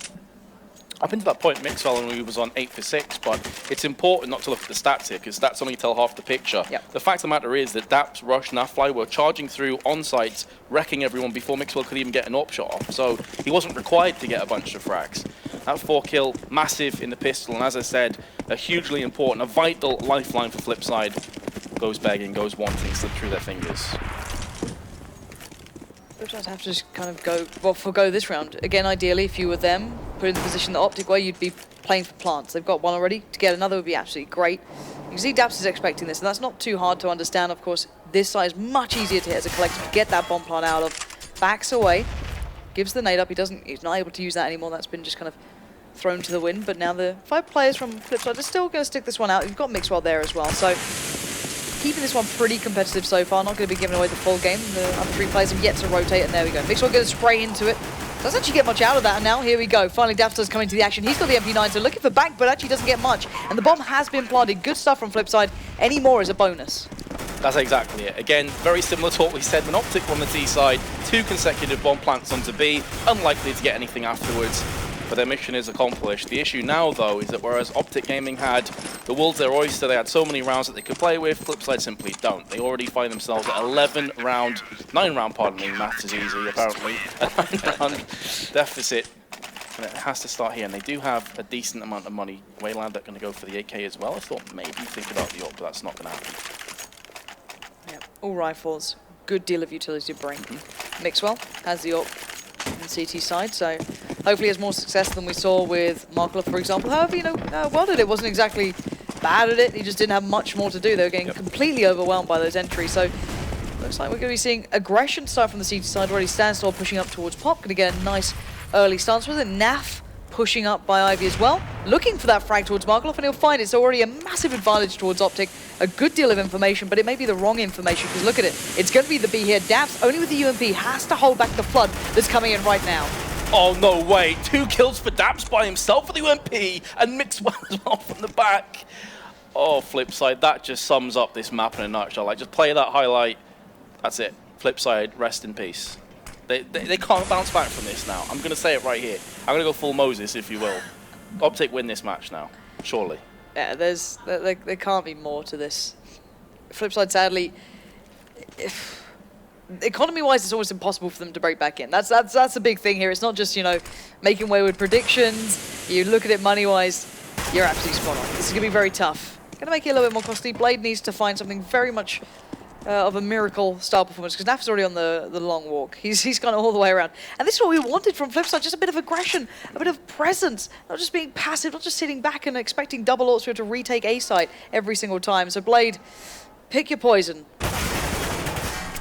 Up until that point, Mixwell only was on 8 for 6, but it's important not to look at the stats here, because stats only tell half the picture. Yep. The fact of the matter is that Daps, Rush, Nafly were charging through on sites, wrecking everyone before Mixwell could even get an AWP shot off, so he wasn't required to get a bunch of frags. That 4 kill, massive in the pistol, and as I said, a hugely important, a vital lifeline for FlipSid. Goes begging, goes wanting, slip through their fingers. FlipSid have to just kind of go, well, forgo this round. Again, ideally, if you were them, put in the position that OpTic were, you'd be playing for plants. They've got one already. To get another would be absolutely great. You can see Daps is expecting this, and that's not too hard to understand. Of course, this side is much easier to hit as a collective to get that bomb plant out of. Backs away, gives the nade up. He's not able to use that anymore. That's been just kind of thrown to the wind. But now the 5 players from FlipSid are still going to stick this one out. You've got Mixwell there as well. So keeping this one pretty competitive so far. Not going to be giving away the full game. The other 3 players have yet to rotate, and there we go. Mixwell going to spray into it. Doesn't actually get much out of that, and now here we go. Finally, Daps does come into the action. He's got the MP9, so looking for back, but actually doesn't get much. And the bomb has been planted. Good stuff from FlipSid. Any more is a bonus. That's exactly it. Again, very similar to what we said when OpTic were on the T side. 2 consecutive bomb plants onto B. Unlikely to get anything afterwards, but their mission is accomplished. The issue now, though, is that whereas OpTic Gaming had the world's their oyster, they had so many rounds that they could play with, FlipSid simply don't. They already find themselves at 9 round, pardon me, maths is easy, apparently, a 9-round deficit. And it has to start here, and they do have a decent amount of money. Wayland are going to go for the AK as well. I thought maybe think about the AWP, but that's not going to happen. Yeah, all rifles. Good deal of utility to bring. Mixwell has the AWP on the CT side, so hopefully has more success than we saw with Markov, for example. However, you know, Welded it wasn't exactly bad at it. He just didn't have much more to do. They were getting completely overwhelmed by those entries. So looks like we're going to be seeing aggression start from the CT side. Already Standstill pushing up towards Pop. Going to get a nice early stance with it. Naf pushing up by Ivy as well. Looking for that frag towards Markov, and he'll find it. It's already a massive advantage towards OpTic. A good deal of information, but it may be the wrong information, because look at it. It's going to be the B here. Daps, only with the UMP, has to hold back the flood that's coming in right now. Oh, no way. 2 kills for Daps by himself for the UMP, and Mixwell as well from the back. Oh, FlipSid, that just sums up this map in a nutshell. Like, just play that highlight. That's it. FlipSid, rest in peace. They can't bounce back from this now. I'm going to say it right here. I'm going to go full Moses, if you will. OpTic win this match now, surely. Yeah, there can't be more to this. FlipSid, sadly, economy-wise, it's almost impossible for them to break back in. That's the big thing here. It's not just, you know, making wayward predictions. You look at it money-wise, you're absolutely spot on. This is going to be very tough. Going to make it a little bit more costly. Blade needs to find something very much of a miracle style performance, because Naf's already on the long walk. He's gone all the way around. And this is what we wanted from FlipSid, just a bit of aggression, a bit of presence, not just being passive, not just sitting back and expecting double ults to retake A site every single time. So Blade, pick your poison.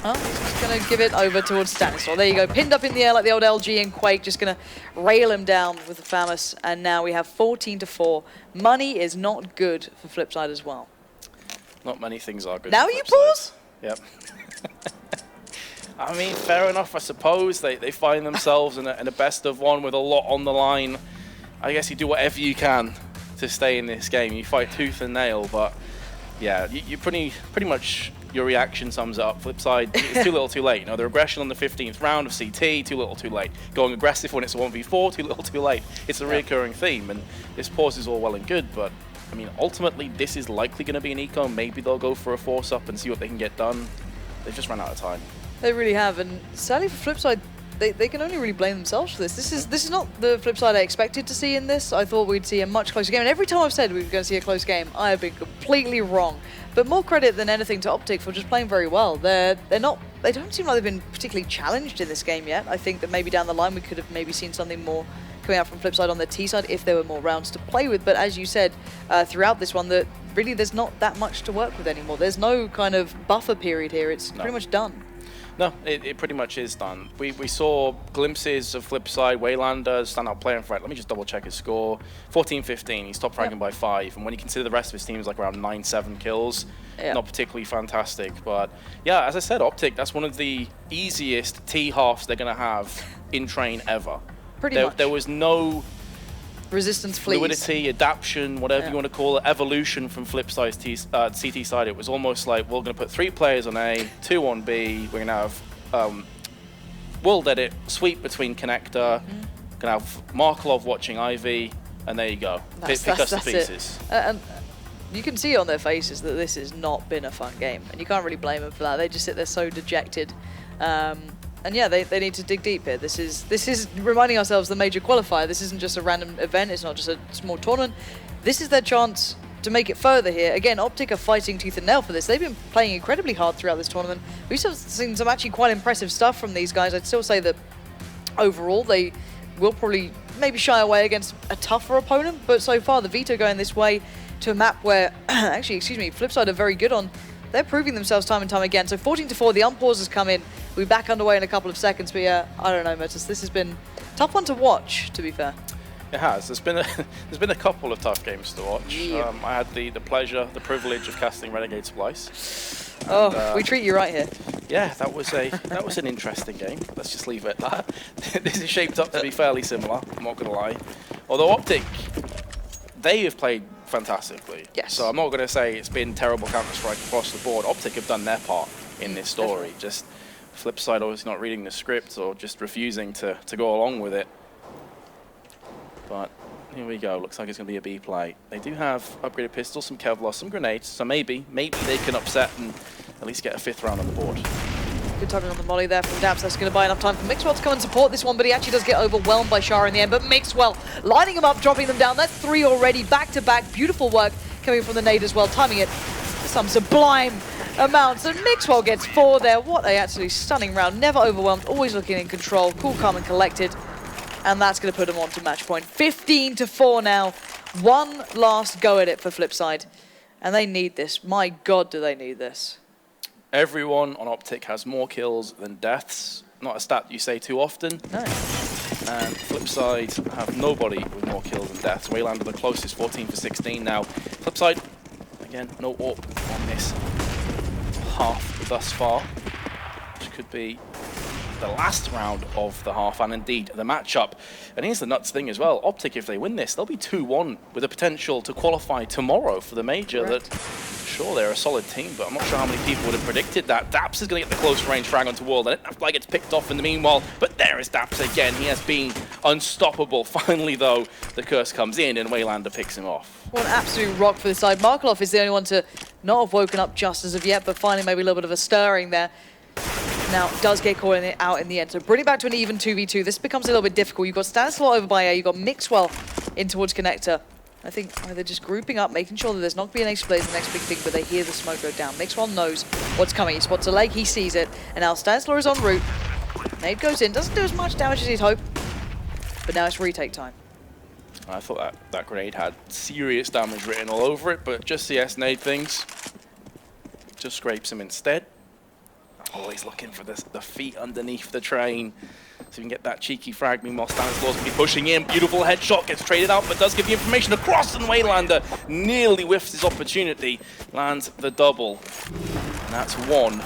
Oh, he's just going to give it over towards Stanislaw. There you go, pinned up in the air like the old LG and Quake, just going to rail him down with the FAMAS. And now we have 14-4. Money is not good for FlipSid as well. Not many things are good. Now you pause? Yep. I mean, fair enough, I suppose. They find themselves in a best of one with a lot on the line. I guess you do whatever you can to stay in this game. You fight tooth and nail, but yeah, you pretty much your reaction sums it up. FlipSid, it's too little too late. You know, the regression on the 15th round of CT, too little too late. Going aggressive when it's a 1v4, too little too late. It's a recurring theme, and this pause is all well and good, but I mean, ultimately, this is likely going to be an eco. Maybe they'll go for a force up and see what they can get done. They've just run out of time. They really have, and sadly for FlipSid, they can only really blame themselves for this. This is not the FlipSid I expected to see in this. I thought we'd see a much closer game, and every time I've said we were going to see a close game, I have been completely wrong. But more credit than anything to OpTic for just playing very well. They don't seem like they've been particularly challenged in this game yet. I think that maybe down the line we could have maybe seen something more coming out from FlipSid on the T side if there were more rounds to play with. But as you said throughout this one, that really there's not that much to work with anymore. There's no kind of buffer period here. It's pretty much done. No, it pretty much is done. We saw glimpses of FlipSid, Waylander, standout player in front. Let me just double check his score. 14-15, he's top fragging by 5. And when you consider the rest of his team is like around 9-7 kills, not particularly fantastic. But yeah, as I said, OpTic, that's one of the easiest T-halves they're going to have in train ever. Pretty much. There was no resistance fleas. fluidity, adaptation, whatever you want to call it, evolution from FlipSid's CT side. It was almost like we're going to put 3 players on A, 2 on B. We're going to have World Edit, sweep between Connector, going to have Markelov watching Ivy, and there you go. Pick us to pieces. And you can see on their faces that this has not been a fun game, and you can't really blame them for that. They just sit there so dejected. And yeah, they need to dig deep here. This is reminding ourselves the major qualifier. This isn't just a random event. It's not just a small tournament. This is their chance to make it further here. Again, OpTic are fighting tooth and nail for this. They've been playing incredibly hard throughout this tournament. We've seen some actually quite impressive stuff from these guys. I'd still say that overall they will probably maybe shy away against a tougher opponent, but so far the Veto going this way to a map where, actually, excuse me, FlipSid are very good on. They're proving themselves time and time again. So 14-4, the unpause has come in. We'll be back underway in a couple of seconds, but yeah, I don't know, Metis. This has been a tough one to watch, to be fair. It has. There's been a couple of tough games to watch. Yeah. I had the pleasure, the privilege of casting Renegade Splice. And, we treat you right here. Yeah, that was an interesting game. Let's just leave it at that. This is shaped up to be fairly similar, I'm not gonna lie. Although OpTic, they have played fantastically. Yes. So I'm not gonna say it's been terrible Counter-Strike across the board. OpTic have done their part in this story. Definitely. Just FlipSid obviously not reading the script or just refusing to go along with it. But here we go. Looks like it's going to be a B play. They do have upgraded pistols, some Kevlar, some grenades. So maybe they can upset and at least get a 5th round on the board. Good timing on the molly there from Daps. That's going to buy enough time for Mixwell to come and support this one, but he actually does get overwhelmed by Shara in the end. But Mixwell lining him up, dropping them down. That's 3 already, back-to-back. Beautiful work coming from the nade as well, timing it to some sublime amounts. And Mixwell gets 4 there. What a absolutely stunning round. Never overwhelmed, always looking in control, cool, calm, and collected. And that's going to put them on to match point. 15-4 now. One last go at it for FlipSid. And they need this. My God, do they need this. Everyone on OpTic has more kills than deaths. Not a stat you say too often. No. And FlipSid have nobody with more kills than deaths. Waylander the closest, 14 for 16 now. FlipSid, again, no AWP on this half thus far, which could be the last round of the half, and indeed the matchup. And here's the nuts thing as well. OpTic, if they win this, they'll be 2-1 with the potential to qualify tomorrow for the major. Correct. That, sure, they're a solid team, but I'm not sure how many people would have predicted that. Daps is going to get the close range frag onto World, and it like gets picked off in the meanwhile. But there is Daps again. He has been unstoppable. Finally, though, the curse comes in, and Waylander picks him off. What an absolute rock for the side. Markelov is the only one to not have woken up just as of yet, but finally maybe a little bit of a stirring there. Now, does get caught out in the end. So bring it back to an even 2v2. This becomes a little bit difficult. You've got Stanislaw over by A. You've got Mixwell in towards Connector. I think they're just grouping up, making sure that there's not going to be an extra plays the next big thing, but they hear the smoke go down. Mixwell knows what's coming. He spots a leg, he sees it, and now Stanislaw is en route. Nade goes in, doesn't do as much damage as he'd hope, but now it's retake time. I thought that grenade had serious damage written all over it, but just CS nade things. Just scrapes him instead. Always looking for the feet underneath the train, so you can get that cheeky frag. Meanwhile, Stanislaw's going to be pushing in. Beautiful headshot, gets traded out, but does give the information across, and Waylander nearly whiffs his opportunity. Lands the double. And that's 1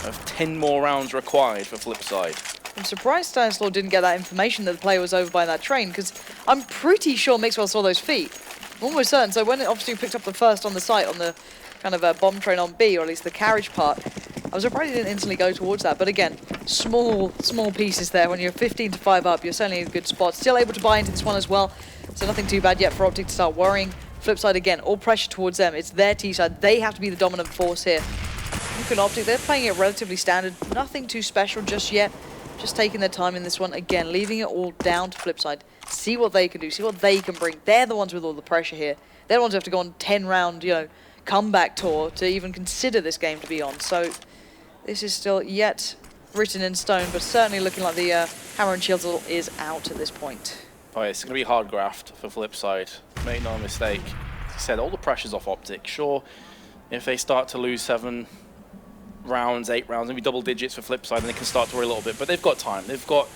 of 10 more rounds required for FlipSid. I'm surprised Stanislaw didn't get that information that the player was over by that train, because I'm pretty sure Mixwell saw those feet. I'm almost certain. So when OpTic picked up the first on the site, on the kind of bomb train on B, or at least the carriage part, I was surprised he didn't instantly go towards that. But again, small pieces there. When you're 15 to 5 up, you're certainly in a good spot. Still able to buy into this one as well. So nothing too bad yet for OpTic to start worrying. FlipSid again, all pressure towards them. It's their T-side. They have to be the dominant force here. Look at OpTic. They're playing it relatively standard. Nothing too special just yet. Just taking their time in this one. Again, leaving it all down to FlipSid. See what they can do. See what they can bring. They're the ones with all the pressure here. They're the ones who have to go on 10-round, you know, comeback tour to even consider this game to be on. So this is still yet written in stone, but certainly looking like the hammer and shield is out at this point. Oh, yeah, it's going to be hard graft for FlipSid. Make no mistake. As I said, all the pressure's off OpTic. Sure, if they start to lose 7 rounds, 8 rounds, maybe double digits for FlipSid, then they can start to worry a little bit. But they've got time. They've got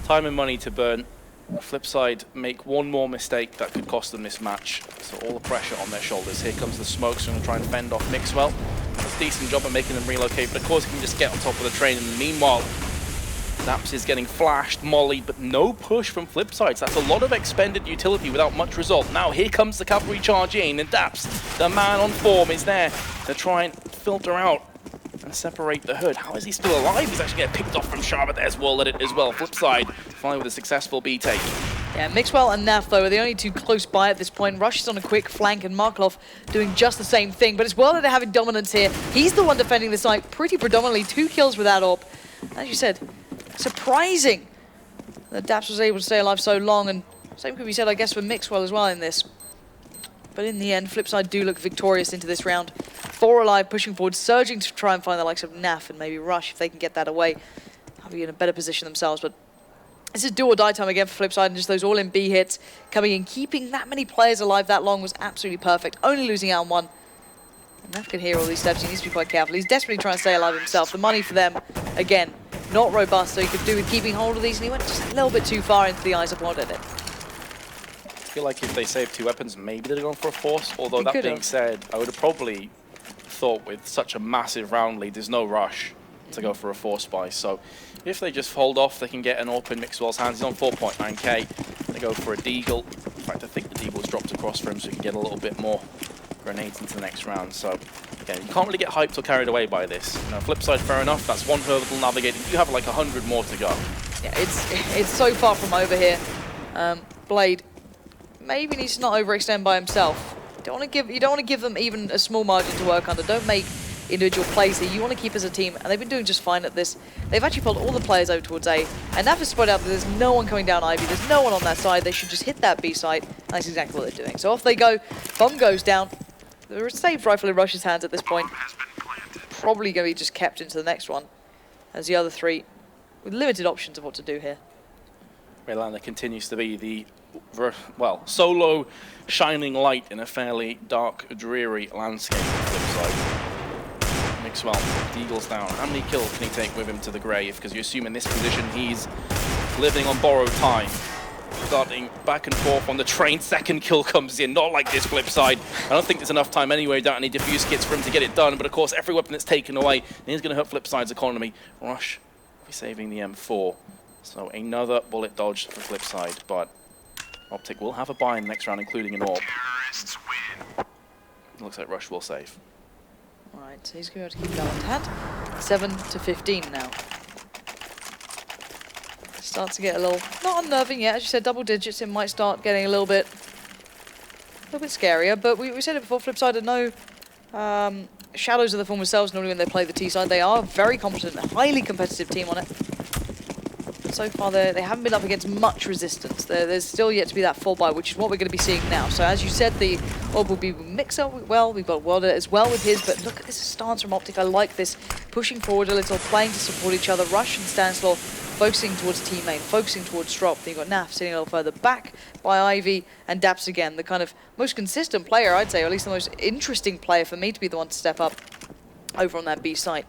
time and money to burn. FlipSid make one more mistake that could cost them this match. So all the pressure on their shoulders. Here comes the smoke, so I'm going to try and fend off Mixwell. Does a decent job at making them relocate, but of course he can just get on top of the train. And meanwhile, Naps is getting flashed, mollied, but no push from FlipSid. So that's a lot of expended utility without much result. Now here comes the cavalry charge in, and Daps, the man on form, is there to try and filter out and separate the hood. How is he still alive? He's actually getting picked off from Sharp, but there's WorldEdit as well. FlipSid finally with a successful B take. Yeah, Mixwell and Naf, though, are the only two close by at this point. Rush is on a quick flank, and Markov doing just the same thing. But it's WorldEdit having dominance here. He's the one defending the site pretty predominantly. 2 kills without AWP. As you said, surprising that Daps was able to stay alive so long, and same could be said, I guess, for Mixwell as well in this. But in the end, FlipSid do look victorious into this round. 4 alive, pushing forward, surging to try and find the likes of Naf and maybe Rush if they can get that away. They'll be in a better position themselves, but this is do or die time again for FlipSid, and just those all-in B hits coming in. Keeping that many players alive that long was absolutely perfect, only losing out on 1. And Naf can hear all these steps, he needs to be quite careful. He's desperately trying to stay alive himself. The money for them, again, not robust, so he could do with keeping hold of these, and he went just a little bit too far into the eyes of WorldEdit. I feel like if they saved 2 weapons, maybe they'd have gone for a force. Although that being said, I would have probably thought with such a massive round lead, there's no rush to go for a force buy. So if they just hold off, they can get an AWP in Mixwell's hands. He's on 4.9k. They go for a deagle. In fact, I think the deagle's dropped across for him, so he can get a little bit more grenades into the next round. So yeah, you can't really get hyped or carried away by this. You know, FlipSid, fair enough. That's 1 hurdle navigated. You have like 100 more to go. Yeah, it's so far from over here. Blade maybe needs to not overextend by himself. You don't want to give them even a small margin to work under. Don't make individual plays here. You want to keep as a team, and they've been doing just fine at this. They've actually pulled all the players over towards A, and Naf has spread out that there's no one coming down Ivy. There's no one on that side. They should just hit that B site, and that's exactly what they're doing. So off they go. Bomb goes down. The saved rifle in Rush's hands at this point. Probably going to be just kept into the next one, as the other 3 with limited options of what to do here. Raylander continues to be the solo shining light in a fairly dark, dreary landscape on the flip side. Mixwell, deagles down. How many kills can he take with him to the grave? Because you assume in this position he's living on borrowed time. Starting back and forth on the train, 2nd kill comes in. Not like this FlipSid. I don't think there's enough time anyway without any diffuse kits for him to get it done. But of course, every weapon that's taken away is going to hurt FlipSid's economy. Rush will be saving the M4. So another bullet dodge for FlipSid, but OpTic will have a buy in the next round, including an AWP. Looks like Rush will save. Alright, so he's going to be able to keep that on hand. 7 to 15 now. Starts to get a little, not unnerving yet, as you said, double digits. It might start getting a little bit scarier, but we said it before, FlipSid had no shadows of the former selves normally when they play the T side. They are a very competent, highly competitive team on it. So far, they haven't been up against much resistance. There's still yet to be that full buy, which is what we're going to be seeing now. So as you said, the AWP will be Mixer well. We've got WorldEdit as well with his, but look at this stance from OpTic. I like this. Pushing forward a little, playing to support each other. Rush and Stanislaw focusing towards teammate, focusing towards drop. Then you've got Naf sitting a little further back by Ivy, and Daps again, the kind of most consistent player, I'd say, or at least the most interesting player for me to be the one to step up over on that B site.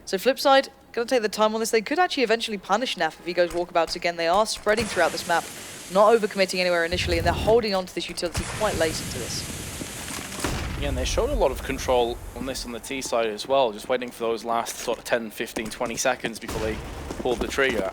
So FlipSid, going to take the time on this. They could actually eventually punish Naf if he goes walkabouts again. They are spreading throughout this map, not overcommitting anywhere initially, and they're holding on to this utility quite late into this. Yeah, and they showed a lot of control on this on the T side as well, just waiting for those last sort of 10, 15, 20 seconds before they pulled the trigger.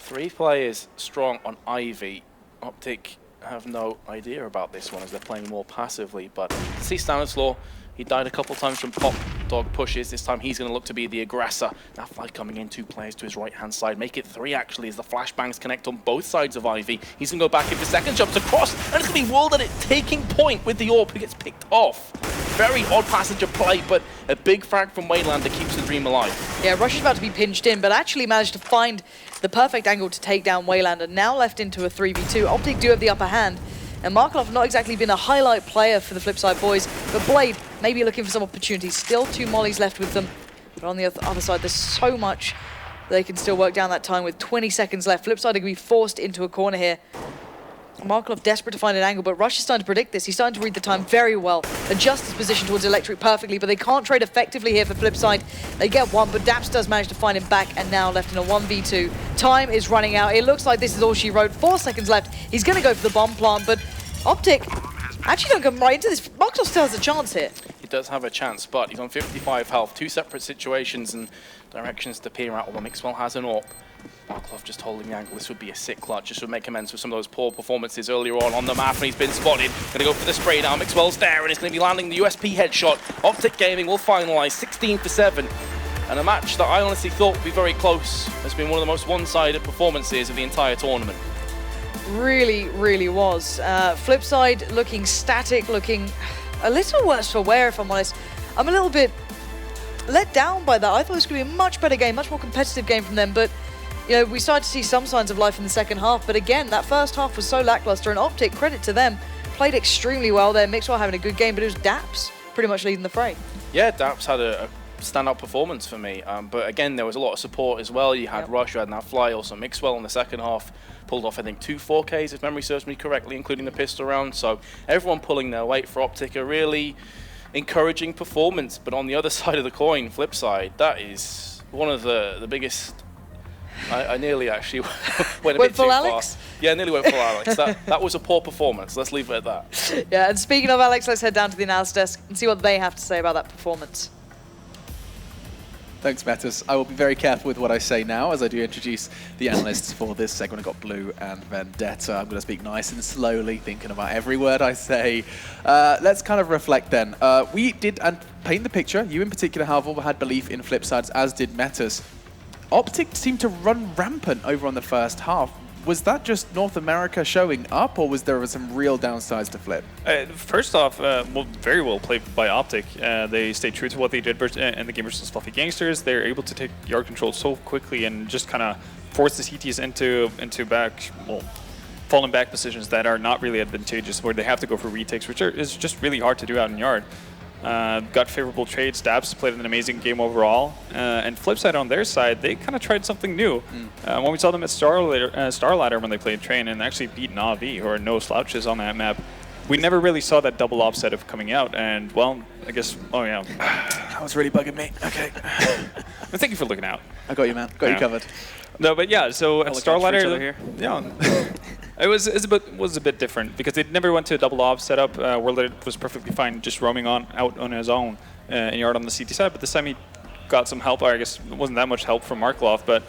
3 players strong on Ivy. OpTic have no idea about this one as they're playing more passively, but see Stanislaw, he died a couple times from pop dog pushes. This time he's going to look to be the aggressor. That flag coming in, 2 players to his right-hand side. Make it 3 actually as the flashbangs connect on both sides of Ivy. He's going to go back in for second, jumps across, and it's going to be World Edit taking point with the AWP who gets picked off. Very odd passenger play, but a big frag from Waylander keeps the dream alive. Yeah, Rush is about to be pinched in, but actually managed to find the perfect angle to take down Waylander. Now left into a 3v2. OpTic do have the upper hand. And Markelov not exactly been a highlight player for the FlipSid boys, but Blade maybe looking for some opportunities. Still 2 mollies left with them, but on the other side, there's so much they can still work down that time with 20 seconds left. FlipSid are going to be forced into a corner here. Markelov desperate to find an angle, but Rush is starting to predict this. He's starting to read the time very well, adjust his position towards Electric perfectly, but they can't trade effectively here for FlipSid. They get one, but Daps does manage to find him back, and now left in a 1v2. Time is running out. It looks like this is all she wrote. 4 seconds left. He's going to go for the bomb plant, but OpTic actually don't come right into this. Markelov still has a chance here. He does have a chance, but he's on 55 health. 2 separate situations and directions to peer out, although Mixwell has an AWP. Markelov just holding the angle. This would be a sick clutch. Just would make amends for some of those poor performances earlier on the map, and he's been spotted. Going to go for the spray now. Mixwell's there, and it's going to be landing the USP headshot. OpTic Gaming will finalize 16-7. And a match that I honestly thought would be very close has been one of the most one-sided performances of the entire tournament. Really, really was. FlipSid looking static, looking a little worse for wear, if I'm honest. I'm a little bit let down by that. I thought it was going to be a much better game, much more competitive game from them, but you know, we started to see some signs of life in the second half, but again, that first half was so lackluster, and OpTic, credit to them, played extremely well there. Mixwell having a good game, but it was Daps pretty much leading the fray. Yeah, Daps had a standout performance for me, but again, there was a lot of support as well. You had Rush, you had Fly, also Mixwell in the second half. Pulled off, I think, 2 4Ks, if memory serves me correctly, including the pistol round. So everyone pulling their weight for OpTic, a really encouraging performance. But on the other side of the coin, FlipSid, that is one of the biggest. I nearly actually went a bit too Alex? far. Yeah, nearly went for Alex. That was a poor performance. Let's leave it at that. Yeah, and speaking of Alex, let's head down to the analysis desk and see what they have to say about that performance. Thanks, Mattis. I will be very careful with what I say now as I do introduce the analysts for this segment. I've got Blue and Vendetta. I'm going to speak nice and slowly, thinking about every word I say. Let's kind of reflect then. We did paint the picture. You in particular, however, had belief in FlipSids, as did Metas. OpTic seemed to run rampant over on the first half. Was that just North America showing up, or was there some real downsides to Flip? First off, very well played by OpTic. They stayed true to what they did in the game versus Fluffy Gangsters. They're able to take yard control so quickly and just kind of force the CTs into back, falling back positions that are not really advantageous, where they have to go for retakes, which is just really hard to do out in yard. Got favorable trades. Dabs played an amazing game overall. And FlipSid on their side, they kind of tried something new. When we saw them at Starladder when they played Train and actually beat Na'Vi, who are no slouches on that map, we never really saw that double op setup coming out. And, well, I guess, That was really bugging me. Okay. Well, thank you for looking out. I got you, man. Got you covered. No, but yeah, so at Starladder, here. yeah, it was a bit different because they never went to a double op setup. World Edit was perfectly fine just roaming out on his own in yard on the CT side, but this time he got some help. I guess it wasn't that much help from Markelov, but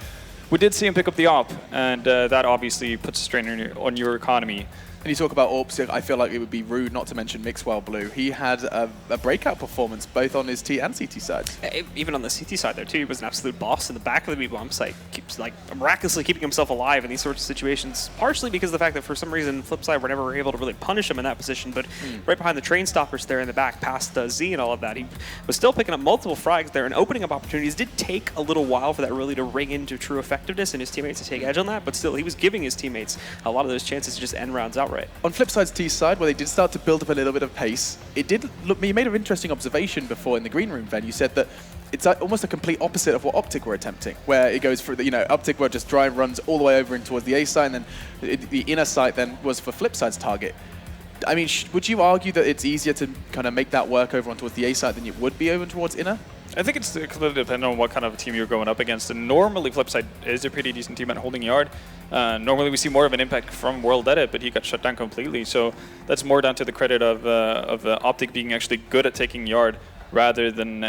we did see him pick up the op, and that obviously puts a strain on your economy. And you talk about AWPs, I feel like it would be rude not to mention Mixwell Blue. He had a breakout performance both on his T and CT sides. Even on the CT side there too, he was an absolute boss in the back of the B bomb site. Keeps like miraculously keeping himself alive in these sorts of situations. Partially because of the fact that for some reason FlipSid were never able to really punish him in that position, but right behind the train stoppers there in the back, past Z and all of that, he was still picking up multiple frags there and opening up opportunities. Did take a little while for that really to ring into true effectiveness and his teammates to take edge on that, but still he was giving his teammates a lot of those chances to just end rounds outright. On FlipSid's T side, where they did start to build up a little bit of pace, it did look. You made an interesting observation before in the green room, Ven. You said that it's almost a complete opposite of what OpTic were attempting, where it goes for OpTic were just drive runs all the way over in towards the A side, and then the inner side then was for FlipSid's target. I mean, would you argue that it's easier to kind of make that work over on towards the A side than it would be over towards inner? I think it's completely dependent on what kind of a team you're going up against. And normally, FlipSid is a pretty decent team at holding yard. Normally, we see more of an impact from World Edit, but he got shut down completely. So that's more down to the credit of OpTic being actually good at taking yard rather than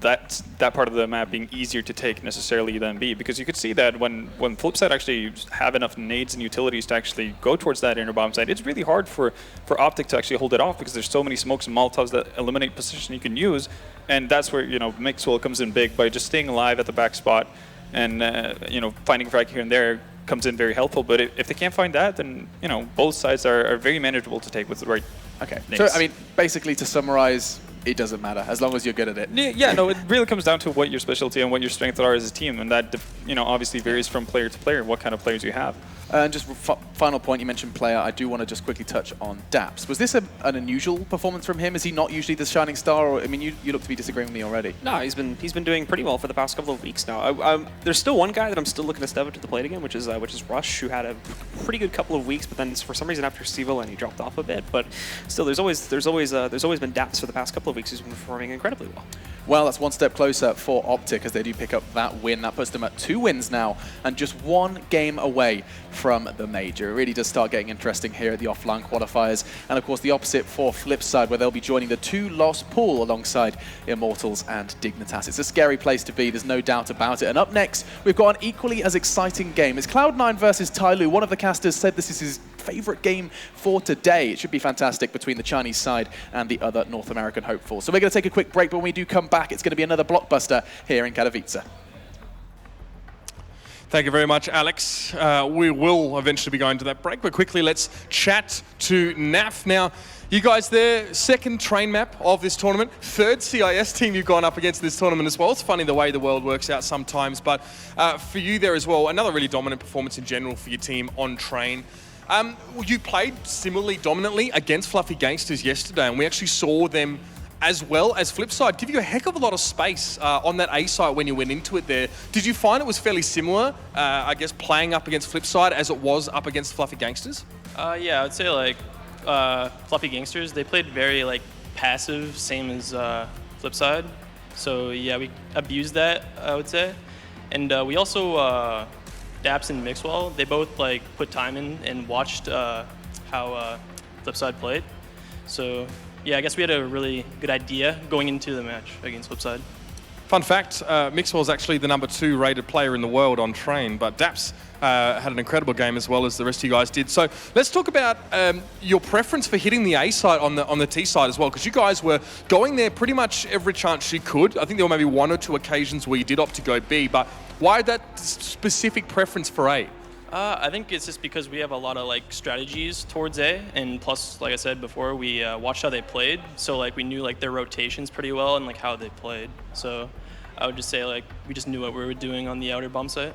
that part of the map being easier to take necessarily than B, because you could see that when FlipSid actually have enough nades and utilities to actually go towards that inner bomb site, it's really hard for OpTic to actually hold it off because there's so many smokes and molotovs that eliminate position you can use, and that's where Mixwell comes in big by just staying alive at the back spot, and finding frag here and there comes in very helpful. But if they can't find that, then both sides are very manageable to take with the right. Okay. So I mean, basically to summarize, it doesn't matter as long as you're good at it. Yeah, no, it really comes down to what your specialty and what your strengths are as a team, and that obviously varies from player to player, what kind of players you have. And just final point, you mentioned player. I do want to just quickly touch on Daps. Was this an unusual performance from him? Is he not usually the shining star? Or I mean, you look to be disagreeing with me already. No, he's been doing pretty well for the past couple of weeks now. There's still one guy that I'm still looking to step up to the plate again, which is Rush, who had a pretty good couple of weeks, but then for some reason after Sivolen he dropped off a bit. But still, there's always been Daps for the past couple of weeks who's been performing incredibly well. Well, that's one step closer for OpTic as they do pick up that win. That puts them at 2 wins now and just 1 game away from the major. It really does start getting interesting here at the offline qualifiers. And of course, the opposite for FlipSid, where they'll be joining the 2-loss pool alongside Immortals and Dignitas. It's a scary place to be, there's no doubt about it. And up next, we've got an equally as exciting game. It's Cloud9 versus Tyloo. One of the casters said this is his favorite game for today. It should be fantastic between the Chinese side and the other North American hopeful. So we're going to take a quick break, but when we do come back, it's going to be another blockbuster here in Katowice. Thank you very much, Alex. We will eventually be going to that break, but quickly let's chat to NAF. Now, you guys there, second train map of this tournament, third CIS team you've gone up against this tournament as well. It's funny the way the world works out sometimes, but for you there as well, another really dominant performance in general for your team on train. You played similarly dominantly against Fluffy Gangsters yesterday, and we actually saw them as well as FlipSid give you a heck of a lot of space on that A site when you went into it there. Did you find it was fairly similar, I guess, playing up against FlipSid as it was up against Fluffy Gangsters? Yeah, I would say like Fluffy Gangsters, they played very like passive, same as FlipSid. So yeah, we abused that, I would say. And we also, Daps and Mixwell, they both like put time in and watched how FlipSid played. So yeah, I guess we had a really good idea going into the match against FlipSid. Fun fact, Mixwell's actually the #2 rated player in the world on train, but Daps had an incredible game as well as the rest of you guys did. So let's talk about your preference for hitting the A side on the T side as well, because you guys were going there pretty much every chance you could. I think there were maybe 1 or 2 occasions where you did opt to go B, but why that specific preference for A? I think it's just because we have a lot of like strategies towards A, and plus, like I said before, we watched how they played, so like we knew like their rotations pretty well and like how they played. So I would just say like we just knew what we were doing on the outer bomb site.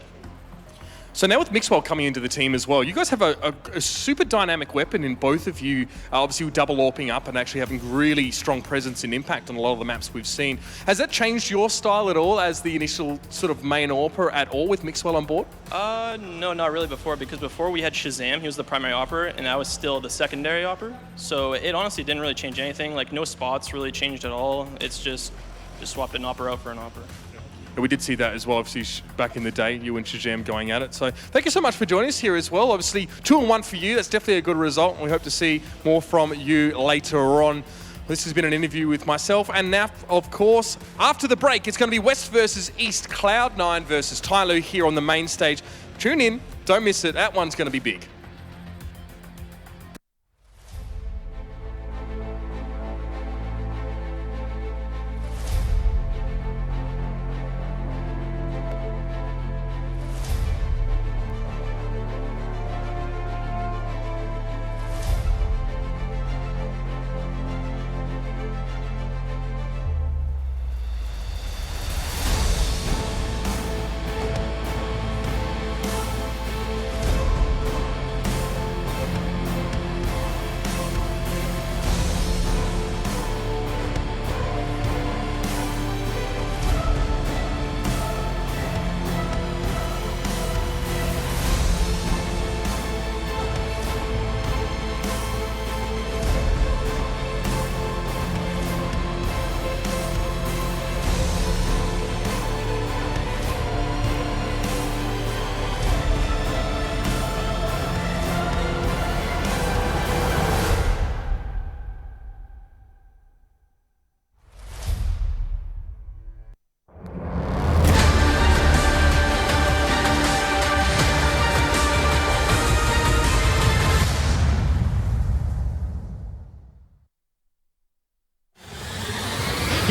So now with Mixwell coming into the team as well, you guys have a super dynamic weapon in both of you, obviously double AWPing up and actually having really strong presence and impact on a lot of the maps we've seen. Has that changed your style at all as the initial sort of main AWPer at all with Mixwell on board? No, not really before, because before we had Shazam, he was the primary AWPer, and I was still the secondary AWPer. So it honestly didn't really change anything. Like no spots really changed at all. It's just swapped an AWPer out for an AWPer. We did see that as well, obviously, back in the day, you and Shazam going at it. So thank you so much for joining us here as well. Obviously, 2-1 for you. That's definitely a good result, and we hope to see more from you later on. This has been an interview with myself and Naf, of course. After the break, it's going to be West versus East, Cloud9 versus Tyloo here on the main stage. Tune in. Don't miss it. That one's going to be big.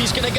He's going to go.